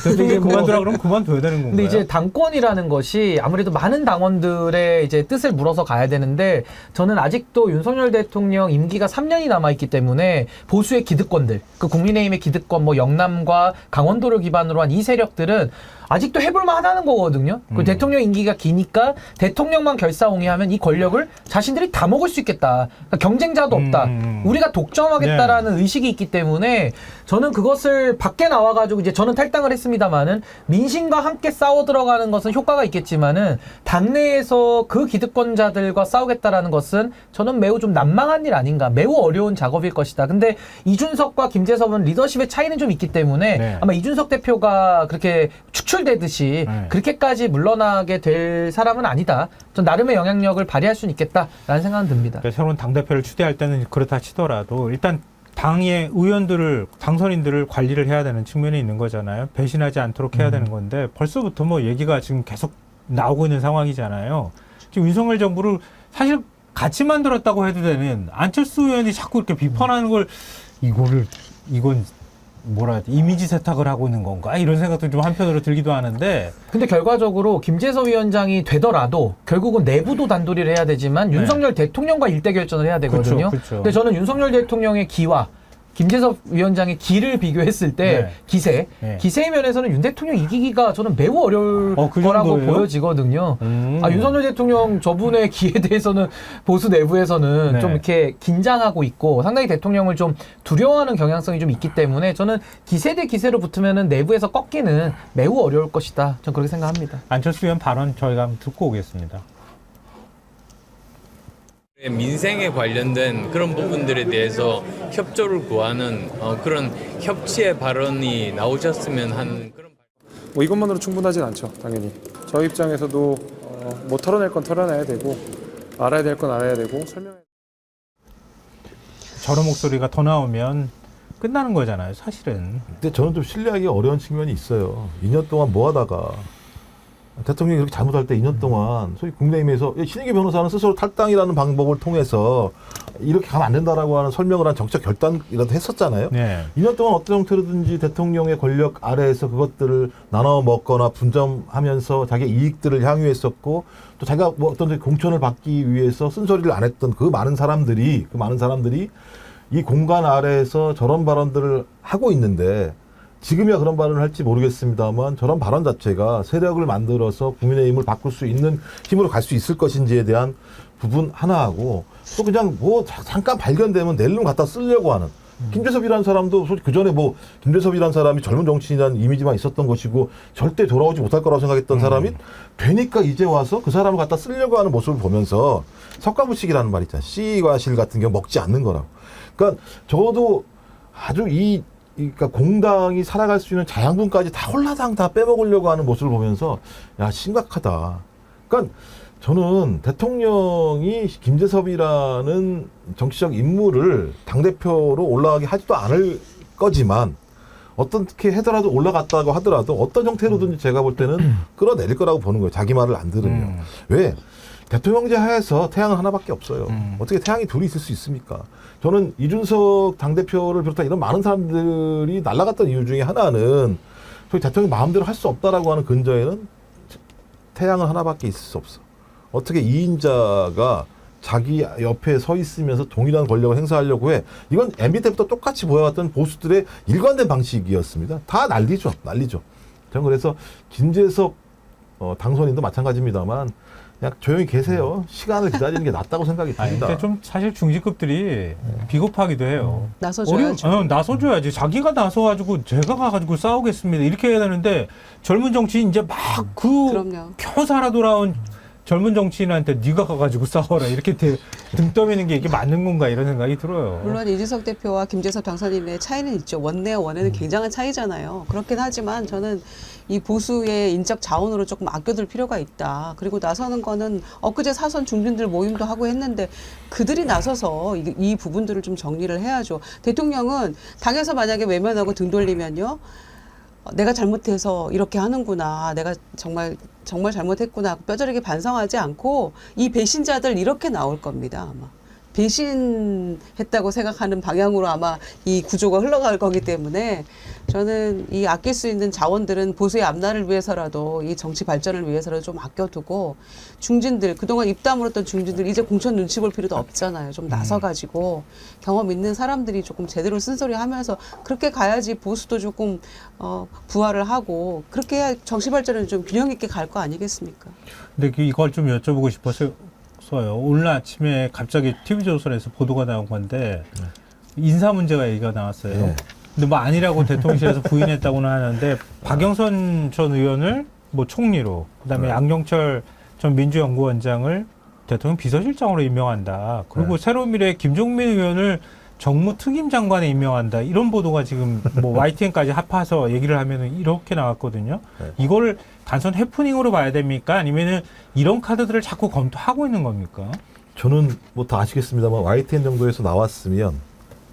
대통령이 그만두라 그러면 그만둬야 되는 건가요? 근데 이제 당권이라는 것이 아무래도 많은 당원들의 이제 뜻을 물어서 가야 되는데 저는 아직도 윤석열 대통령 임기가 3년이 남아있기 때문에 보수의 기득권들, 그 국민의힘의 기득권, 뭐 영남과 강원도를 기반으로 한 이 세력들은 아직도 해볼만 하다는 거거든요. 그 대통령 임기가 기니까 대통령만 결사옹위하면 이 권력을 자신들이 다 먹을 수 있겠다. 그러니까 경쟁자도 없다. 우리가 독점하겠다라는 의식이 있기 때문에 저는 그것을 밖에 나와가지고 이제 저는 탈당을 했습니다만은 민심과 함께 싸워 들어가는 것은 효과가 있겠지만은 당내에서 그 기득권자들과 싸우겠다라는 것은 저는 매우 좀 난망한 일 아닌가. 매우 어려운 작업일 것이다. 근데 이준석과 김재섭은 리더십의 차이는 좀 있기 때문에 네. 아마 이준석 대표가 그렇게 추출되듯이 네. 그렇게까지 물러나게 될 사람은 아니다. 전 나름의 영향력을 발휘할 수는 있겠다라는 생각은 듭니다. 그러니까 새로운 당대표를 추대할 때는 그렇다 치더라도 일단 당의 의원들을 당선인들을 관리를 해야 되는 측면이 있는 거잖아요. 배신하지 않도록 해야 되는 건데 벌써부터 뭐 얘기가 지금 계속 나오고 있는 상황이잖아요. 지금 윤석열 정부를 사실 같이 만들었다고 해도 되는 안철수 의원이 자꾸 이렇게 비판하는 걸 이건 뭐라 해야 돼? 이미지 세탁을 하고 있는 건가? 이런 생각도 좀 한편으로 들기도 하는데 근데 결과적으로 김재섭 위원장이 되더라도 결국은 내부도 단도리를 해야 되지만 윤석열 대통령과 일대 결전을 해야 되거든요. 그쵸. 근데 저는 윤석열 대통령의 기와 김재섭 위원장의 기를 비교했을 때 네. 기세의 면에서는 윤 대통령 이기기가 저는 매우 어려울 그 거라고 정도예요? 보여지거든요. 윤석열 대통령 저분의 기에 대해서는 보수 내부에서는 네. 좀 이렇게 긴장하고 있고 상당히 대통령을 좀 두려워하는 경향성이 좀 있기 때문에 저는 기세 대 기세로 붙으면은 내부에서 꺾기는 매우 어려울 것이다. 저는 그렇게 생각합니다. 안철수 의원 발언 저희가 한번 듣고 오겠습니다. 민생에 관련된 그런 부분들에 대해서 협조를 구하는 그런 협치의 발언이 나오셨으면 하는 그런. 뭐 이것만으로 충분하진 않죠, 당연히. 저희 입장에서도 뭐 털어낼 건 털어내야 되고 알아야 될 건 알아야 되고 설명해야. 저런 목소리가 더 나오면 끝나는 거잖아요, 사실은. 근데 저는 좀 신뢰하기 어려운 측면이 있어요. 2년 동안 뭐 하다가 대통령이 그렇게 잘못할 때 2년 동안 소위 국민의힘에서 신인기 변호사는 스스로 탈당이라는 방법을 통해서 이렇게 가면 안 된다라고 하는 설명을 한 정책 결단이라도 했었잖아요. 네. 2년 동안 어떤 형태로든지 대통령의 권력 아래에서 그것들을 나눠 먹거나 분점하면서 자기 이익들을 향유했었고 또 자기가 뭐 어떤 공천을 받기 위해서 쓴소리를 안 했던 그 많은 사람들이 이 공간 아래에서 저런 발언들을 하고 있는데 지금이야 그런 발언을 할지 모르겠습니다만 저런 발언 자체가 세력을 만들어서 국민의힘을 바꿀 수 있는 힘으로 갈 수 있을 것인지에 대한 부분 하나하고 또 그냥 뭐 잠깐 발견되면 낼름 갖다 쓰려고 하는 김재섭이라는 사람도 솔직히 그전에 뭐 김재섭이라는 사람이 젊은 정치인이라는 이미지만 있었던 것이고 절대 돌아오지 못할 거라고 생각했던 사람이 되니까 이제 와서 그 사람을 갖다 쓰려고 하는 모습을 보면서 석가부식이라는 말 있잖아요. 씨과 실 같은 경우 먹지 않는 거라고. 그러니까 저도 아주 그러니까 공당이 살아갈 수 있는 자양분까지 다 홀라당 다 빼먹으려고 하는 모습을 보면서 야 심각하다. 그러니까 저는 대통령이 김재섭이라는 정치적 인물을 당대표로 올라가게 하지도 않을 거지만 어떻게 하더라도 올라갔다고 하더라도 어떤 형태로든지 제가 볼 때는 끌어내릴 거라고 보는 거예요. 자기 말을 안 들으면. 왜? 대통령제 하에서 태양은 하나밖에 없어요. 어떻게 태양이 둘이 있을 수 있습니까? 저는 이준석 당대표를 비롯한 이런 많은 사람들이 날아갔던 이유 중에 하나는 저희 대통령이 마음대로 할 수 없다라고 하는 근저에는 태양은 하나밖에 있을 수 없어. 어떻게 2인자가 자기 옆에 서 있으면서 동일한 권력을 행사하려고 해. 이건 MB 때부터 똑같이 보여왔던 보수들의 일관된 방식이었습니다. 다 난리죠. 저는 그래서 김재석 당선인도 마찬가지입니다만 그냥 조용히 계세요. 시간을 기다리는 게 낫다고 생각이 듭니다. 근데 좀 사실 중진급들이 비겁하기도 해요. 나서줘야죠. 나서줘야지. 자기가 나서가지고 제가 가가지고 싸우겠습니다. 이렇게 해야 되는데 젊은 정치인 이제 막 그럼요. 표 살아 돌아온 젊은 정치인한테 네가 가가지고 싸워라 이렇게 등 떠미는 게 이게 맞는 건가 이런 생각이 들어요. 물론 이준석 대표와 김재석 당선인의 차이는 있죠. 원내와 원에는 굉장한 차이잖아요. 그렇긴 하지만 저는 이 보수의 인적 자원으로 조금 아껴둘 필요가 있다. 그리고 나서는 거는 엊그제 사선 중진들 모임도 하고 했는데 그들이 나서서 이 부분들을 좀 정리를 해야죠. 대통령은 당에서 만약에 외면하고 등 돌리면요. 내가 잘못해서 이렇게 하는구나. 내가 정말 잘못했구나. 뼈저리게 반성하지 않고 이 배신자들 이렇게 나올 겁니다. 아마. 배신했다고 생각하는 방향으로 아마 이 구조가 흘러갈 거기 때문에 저는 이 아낄 수 있는 자원들은 보수의 앞날을 위해서라도 이 정치 발전을 위해서라도 좀 아껴두고 중진들 그동안 입다물었던 중진들 이제 공천 눈치 볼 필요도 없잖아요. 좀 나서가지고 경험 있는 사람들이 조금 제대로 쓴소리하면서 그렇게 가야지 보수도 조금 부활을 하고 그렇게 해야 정치 발전은 좀 균형 있게 갈 거 아니겠습니까? 근데 이걸 좀 여쭤보고 싶어서요. 오늘 아침에 갑자기 TV조선에서 보도가 나온 건데 인사 문제가 얘기가 나왔어요. 근데 뭐 아니라고 대통령실에서 부인했다고는 하는데 박영선 전 의원을 뭐 총리로 그다음에 양정철 전 민주연구원장을 대통령 비서실장으로 임명한다. 그리고 새로운 미래 김종민 의원을 정무특임장관에 임명한다. 이런 보도가 지금 뭐 YTN까지 합해서 얘기를 하면은 이렇게 나왔거든요. 이걸 단순 해프닝으로 봐야 됩니까? 아니면은 이런 카드들을 자꾸 검토하고 있는 겁니까? 저는 뭐 다 아시겠습니다만 YTN 정도에서 나왔으면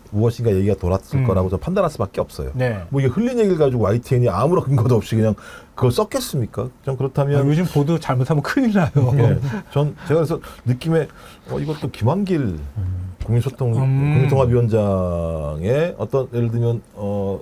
무엇인가 얘기가 돌았을 거라고 저 판단할 수밖에 없어요. 네. 뭐 이게 흘린 얘기를 가지고 YTN이 아무런 근거도 없이 그냥 그걸 썼겠습니까? 좀 그렇다면 요즘 보도 잘못하면 큰일 나요. 예, 제가 그래서 느낌에 이것도 김한길 국민통합위원장의 어떤 예를 들면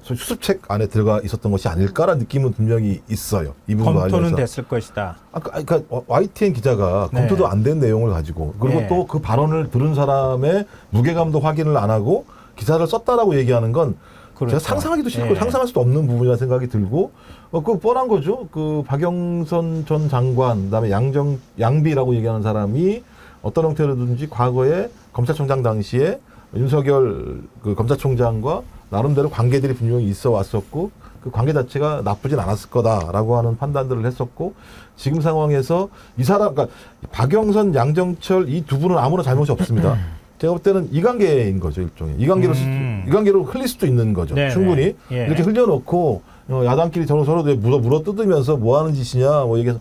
수습책 안에 들어가 있었던 것이 아닐까라는 느낌은 분명히 있어요. 이 부분과 검토는 관련해서. 됐을 것이다. 그러니까 YTN 기자가 검토도 안 된 내용을 가지고 그리고 또 그 발언을 들은 사람의 무게감도 확인을 안 하고 기사를 썼다라고 얘기하는 건 그렇죠. 제가 상상하기도 싫고 상상할 수도 없는 부분이라는 생각이 들고 그 뻔한 거죠. 그 박영선 전 장관 그다음에 양비라고 얘기하는 사람이 어떤 형태로든지 과거에 검찰총장 당시에 윤석열 그 검찰총장과 나름대로 관계들이 분명히 있어 왔었고 그 관계 자체가 나쁘진 않았을 거다라고 하는 판단들을 했었고 지금 상황에서 이 사람 그러니까 박영선, 양정철 이 두 분은 아무런 잘못이 없습니다. 제가 볼 때는 이관계인 거죠, 일종의. 이관계로 흘릴 수도 있는 거죠. 네네. 충분히. 예. 이렇게 흘려놓고 야당끼리 서로 물어 뜯으면서 뭐 하는 짓이냐 뭐 얘기해서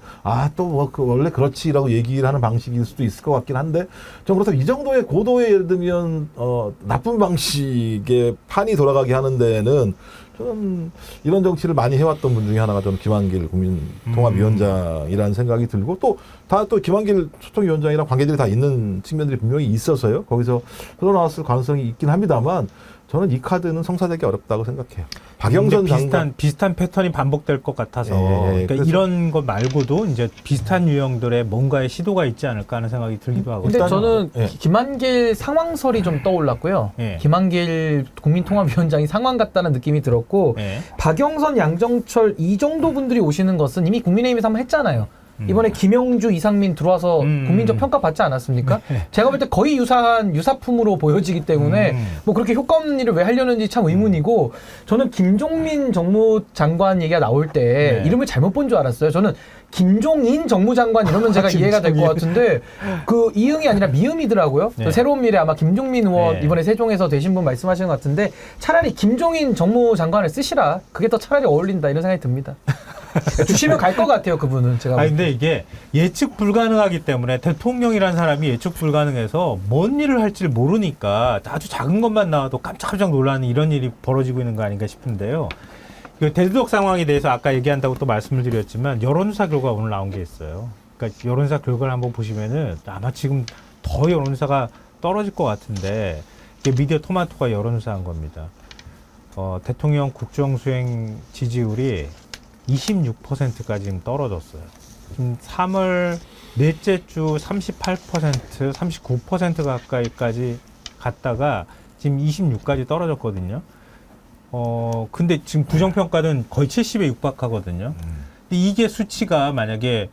또 뭐 원래 그렇지라고 얘기를 하는 방식일 수도 있을 것 같긴 한데 좀 그렇다면 이 정도의 고도의 예를 들면 나쁜 방식의 판이 돌아가게 하는 데는 저는 이런 정치를 많이 해왔던 분 중에 하나가 저는 김한길 국민통합위원장이라는 생각이 들고 또 김한길 소통위원장이랑 관계들이 다 있는 측면들이 분명히 있어서요. 거기서 흘러나왔을 가능성이 있긴 합니다만 저는 이 카드는 성사되기 어렵다고 생각해요. 박영선 장관 비슷한 패턴이 반복될 것 같아서 그러니까 그래서 이런 것 말고도 이제 비슷한 유형들의 뭔가의 시도가 있지 않을까 하는 생각이 들기도 하고. 근데 저는 김한길 상황설이 좀 떠올랐고요. 김한길 국민통합위원장이 상황 같다는 느낌이 들었고 박영선, 양정철 이 정도 분들이 오시는 것은 이미 국민의힘에서 한번 했잖아요. 이번에 김영주, 이상민 들어와서 국민적 평가 받지 않았습니까? 제가 볼 때 거의 유사한 유사품으로 보여지기 때문에 뭐 그렇게 효과 없는 일을 왜 하려는지 참 의문이고 저는 김종민 정무장관 얘기가 나올 때 이름을 잘못 본 줄 알았어요. 저는 김종인 정무장관 이러면 제가 이해가 될 것 같은데 그 이응이 아니라 미음이더라고요. 새로운 미래 아마 김종민 의원 이번에 세종에서 되신 분 말씀하시는 것 같은데 차라리 김종인 정무장관을 쓰시라. 그게 더 차라리 어울린다 이런 생각이 듭니다. 주시면 갈 것 같아요, 그분은. 제가. 근데 이게 예측 불가능하기 때문에 대통령이라는 사람이 예측 불가능해서 뭔 일을 할지 모르니까 아주 작은 것만 나와도 깜짝깜짝 놀라는 이런 일이 벌어지고 있는 거 아닌가 싶은데요. 대두적 상황에 대해서 아까 얘기한다고 또 말씀을 드렸지만 여론조사 결과가 오늘 나온 게 있어요. 그러니까 여론조사 결과를 한번 보시면은 아마 지금 더 여론조사가 떨어질 것 같은데 이게 미디어 토마토가 여론조사한 겁니다. 대통령 국정수행 지지율이 26%까지 지금 떨어졌어요. 지금 3월 넷째 주 38%, 39% 가까이까지 갔다가 지금 26까지 떨어졌거든요. 근데 지금 부정평가는 거의 70에 육박하거든요. 근데 이게 수치가 만약에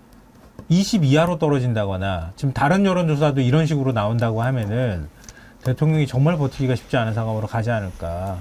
20 이하로 떨어진다거나 지금 다른 여론조사도 이런 식으로 나온다고 하면은 대통령이 정말 버티기가 쉽지 않은 상황으로 가지 않을까.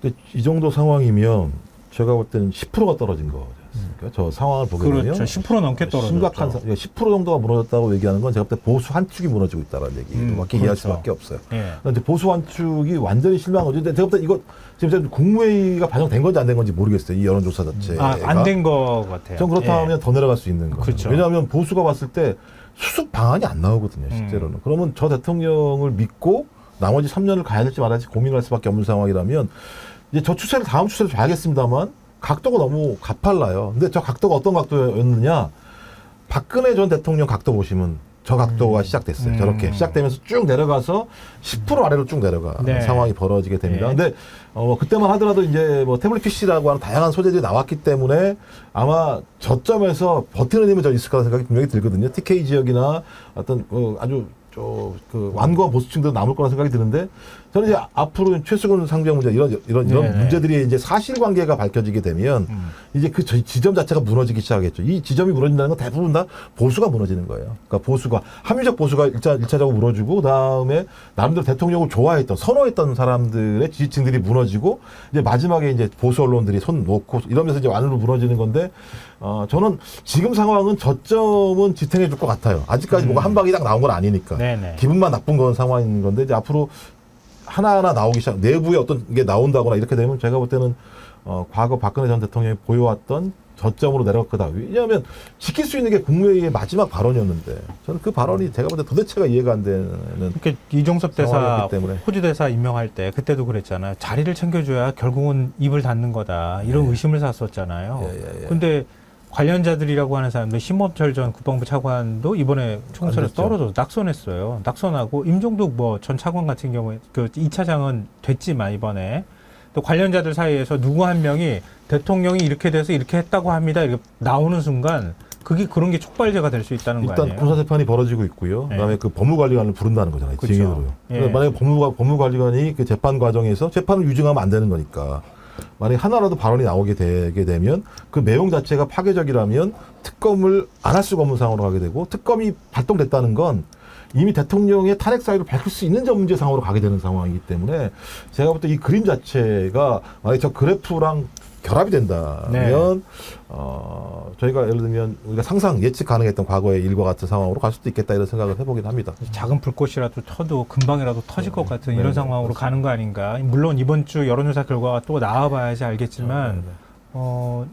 근데 이 정도 상황이면 제가 볼 때는 10%가 떨어진 거지 않습니까? 저 상황을 보게 되면 그렇죠. 10% 넘게 떨어졌죠. 심각한 10% 정도가 무너졌다고 얘기하는 건 제가 볼 때 보수 한 축이 무너지고 있다는 얘기밖에 이해할 그렇죠. 수밖에 없어요. 예. 그런데 보수 한 축이 완전히 실망한 거죠. 근데 제가 볼 때 이거 지금 국무회의가 반영된 건지 안 된 건지 모르겠어요. 이 여론조사 자체가. 안 된 거 같아요. 전 그렇다면 예. 더 내려갈 수 있는 거예요. 그렇죠. 왜냐하면 보수가 봤을 때 수습 방안이 안 나오거든요. 실제로는. 그러면 저 대통령을 믿고 나머지 3년을 가야 될지 말아야 될지 고민할 수밖에 없는 상황이라면 이제 저 추세를 다음 추세를 봐야겠습니다만 각도가 너무 가팔라요. 근데 저 각도가 어떤 각도였느냐? 박근혜 전 대통령 각도 보시면 저 각도가 시작됐어요. 저렇게 시작되면서 쭉 내려가서 10% 아래로 쭉 내려가 네. 상황이 벌어지게 됩니다. 네. 근데 그때만 하더라도 이제 뭐 태블릿 PC라고 하는 다양한 소재들이 나왔기 때문에 아마 저점에서 버티는 힘은 좀 있을 거라는 생각이 분명히 들거든요. TK 지역이나 어떤 아주 완고한 보수층도 남을 거라는 생각이 드는데 저는 이제 앞으로 최수근 상정 문제 이런 네네. 문제들이 이제 사실관계가 밝혀지게 되면 이제 그 지점 자체가 무너지기 시작하겠죠. 이 지점이 무너진다는 건 대부분 다 보수가 무너지는 거예요. 그러니까 보수가 합리적 보수가 일차적으로 무너지고 그다음에 나름대로 대통령을 좋아했던 선호했던 사람들의 지지층들이 무너지고 이제 마지막에 이제 보수 언론들이 손 놓고 이러면서 이제 안으로 무너지는 건데 저는 지금 상황은 저점은 지탱해 줄 것 같아요. 아직까지 뭐가 한 방이 딱 나온 건 아니니까. 네네. 기분만 나쁜 건 상황인 건데 이제 앞으로 하나하나 나오기 시작, 내부에 어떤 게 나온다거나 이렇게 되면 제가 볼 때는 과거 박근혜 전 대통령이 보여왔던 저점으로 내려갈 거다. 왜냐하면 지킬 수 있는 게 국무회의의 마지막 발언이었는데 저는 그 발언이 제가 볼 때 도대체가 이해가 안 되는. 그러니까 이종섭 대사 상황이었기 때문에. 호주 대사 임명할 때 그때도 그랬잖아요. 자리를 챙겨줘야 결국은 입을 닫는 거다. 이런 의심을 샀었잖아요. 근데 관련자들이라고 하는 사람들 심범철 전 국방부 차관도 이번에 총선에서 떨어져서 낙선했어요. 낙선하고 임종득 전 차관 같은 경우에 그 2차장은 됐지만 이번에 또 관련자들 사이에서 누구 한 명이 대통령이 이렇게 돼서 이렇게 했다고 합니다. 이렇게 나오는 순간 그게 그런 게 촉발제가 될 수 있다는 거 아니에요? 일단 군사 재판이 벌어지고 있고요. 네. 그다음에 그 법무관리관을 부른다는 거잖아요. 그렇죠. 증인으로요. 예. 만약에 법무관리관이 그 재판 과정에서 재판을 유증하면 안 되는 거니까. 만약에 하나라도 발언이 나오게 되게 되면 그 내용 자체가 파괴적이라면 특검을 안 할 수가 없는 상황으로 가게 되고 특검이 발동됐다는 건 이미 대통령의 탄핵 사유를 밝힐 수 있는 문제 상황으로 가게 되는 상황이기 때문에 제가 볼 때 이 그림 자체가 만약에 저 그래프랑 결합이 된다면 네. 저희가 예를 들면 우리가 상상 예측 가능했던 과거의 일과 같은 상황으로 갈 수도 있겠다 이런 생각을 해보긴 합니다. 작은 불꽃이라도 터도 금방이라도 터질 것 같은 이런 네, 상황으로 그렇습니다. 가는 거 아닌가. 물론 이번 주 여론조사 결과가 또 나와봐야지 알겠지만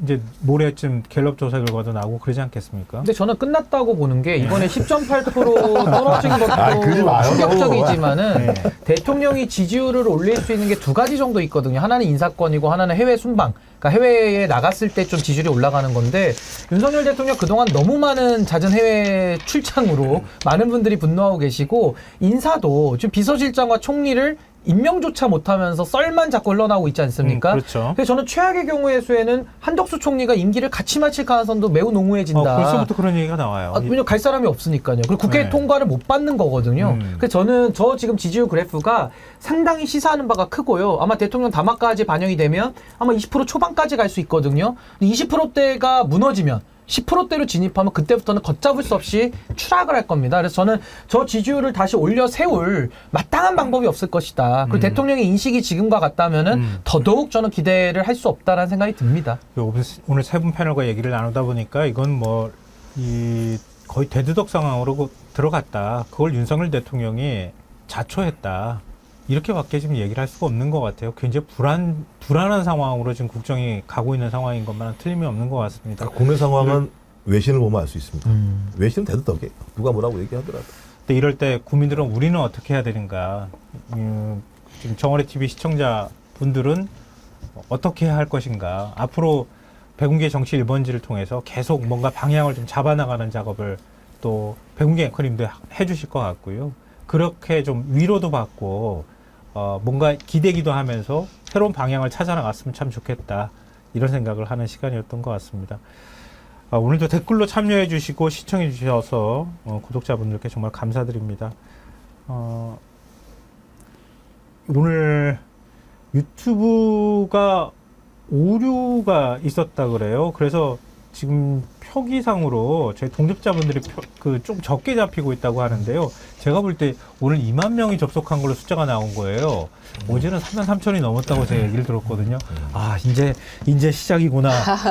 이제 모레쯤 갤럽 조사 결과도 나오고 그러지 않겠습니까? 근데 저는 끝났다고 보는 게 이번에 10.8% 떨어진 그러지 것도 마요. 충격적이지만은 대통령이 지지율을 올릴 수 있는 게 두 가지 정도 있거든요. 하나는 인사권이고 하나는 해외 순방. 그러니까 해외에 나갔을 때 좀 지지율이 올라가는 건데 윤석열 대통령 그동안 너무 많은 잦은 해외 출장으로 많은 분들이 분노하고 계시고 인사도 지금 비서실장과 총리를 임명조차 못하면서 썰만 자꾸 흘러나오고 있지 않습니까? 그렇죠. 그래서 저는 최악의 경우의 수에는 한덕수 총리가 임기를 같이 마칠 가능성도 매우 농후해진다. 벌써부터 그런 얘기가 나와요. 왜냐면 갈 사람이 없으니까요. 그리고 국회 네. 통과를 못 받는 거거든요. 그래서 저는 지금 지지율 그래프가 상당히 시사하는 바가 크고요. 아마 대통령 담화까지 반영이 되면 아마 20% 초반까지 갈 수 있거든요. 20%대가 무너지면 10%대로 진입하면 그때부터는 걷잡을 수 없이 추락을 할 겁니다. 그래서 저는 저 지지율을 다시 올려 세울 마땅한 방법이 없을 것이다. 그리고 대통령의 인식이 지금과 같다면은 더더욱 저는 기대를 할 수 없다라는 생각이 듭니다. 오늘 세 분 패널과 얘기를 나누다 보니까 이건 거의 대두덕 상황으로 들어갔다. 그걸 윤석열 대통령이 자초했다. 이렇게밖에 지금 얘기를 할 수가 없는 것 같아요. 굉장히 불안한 상황으로 지금 국정이 가고 있는 상황인 것만은 틀림이 없는 것 같습니다. 국내 상황은 외신을 보면 알 수 있습니다. 외신은 대두덕이에요. 누가 뭐라고 얘기하더라도. 근데 이럴 때 국민들은 우리는 어떻게 해야 되는가. 지금 정원의 TV 시청자 분들은 어떻게 해야 할 것인가. 앞으로 백운기의 정치 1번지를 통해서 계속 뭔가 방향을 좀 잡아나가는 작업을 또 백운기 앵커님도 해주실 것 같고요. 그렇게 좀 위로도 받고 뭔가 기대기도 하면서 새로운 방향을 찾아나갔으면 참 좋겠다. 이런 생각을 하는 시간이었던 것 같습니다. 오늘도 댓글로 참여해 주시고 시청해 주셔서 구독자분들께 정말 감사드립니다. 오늘 유튜브가 오류가 있었다 그래요. 그래서 지금 표기상으로 저희 동접자분들이 좀 적게 잡히고 있다고 하는데요. 제가 볼 때 오늘 2만 명이 접속한 걸로 숫자가 나온 거예요. 어제는 3만 3천이 넘었다고 제가 얘기를 들었거든요. 아, 이제 시작이구나.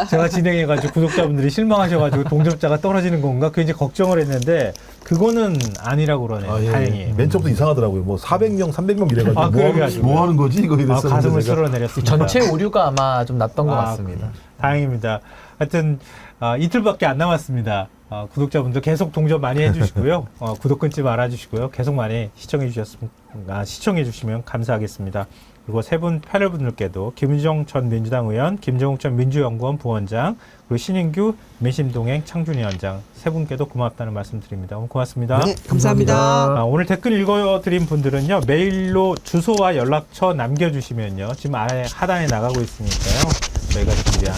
제가 진행해가지고 구독자분들이 실망하셔가지고 동접자가 떨어지는 건가? 그 이제 걱정을 했는데 그거는 아니라고 그러네요. 예. 다행히. 맨 처음부터 이상하더라고요. 뭐 400명, 300명 이래가지고 뭐 하는 거지? 이거 이랬었는데 가슴을 제가. 쓸어내렸습니다. 전체 오류가 아마 좀 났던 것 같습니다. 다행입니다. 하여튼 이틀밖에 안 남았습니다. 구독자분들 계속 동접 많이 해주시고요. 구독 끊지 말아주시고요. 계속 많이 시청해 주시면 감사하겠습니다. 그리고 세 분 패널분들께도 김유정 전 민주당 의원, 김정욱 전 민주연구원 부원장, 그리고 신인규 민심동행 창준위원장 세 분께도 고맙다는 말씀드립니다. 오늘 고맙습니다. 네, 감사합니다. 오늘 댓글 읽어드린 분들은요, 메일로 주소와 연락처 남겨주시면요, 지금 아래 하단에 나가고 있으니까요, 저희가 준비한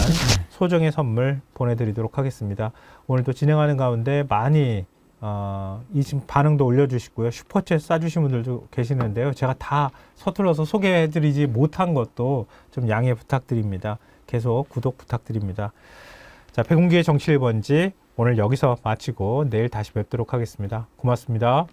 소정의 선물 보내드리도록 하겠습니다. 오늘도 진행하는 가운데 많이 이 지금 반응도 올려주시고요, 슈퍼챗 쏴주신 분들도 계시는데요, 제가 다 서툴러서 소개해드리지 못한 것도 좀 양해 부탁드립니다. 계속 구독 부탁드립니다. 자, 백운기의 정치 1번지 오늘 여기서 마치고 내일 다시 뵙도록 하겠습니다. 고맙습니다.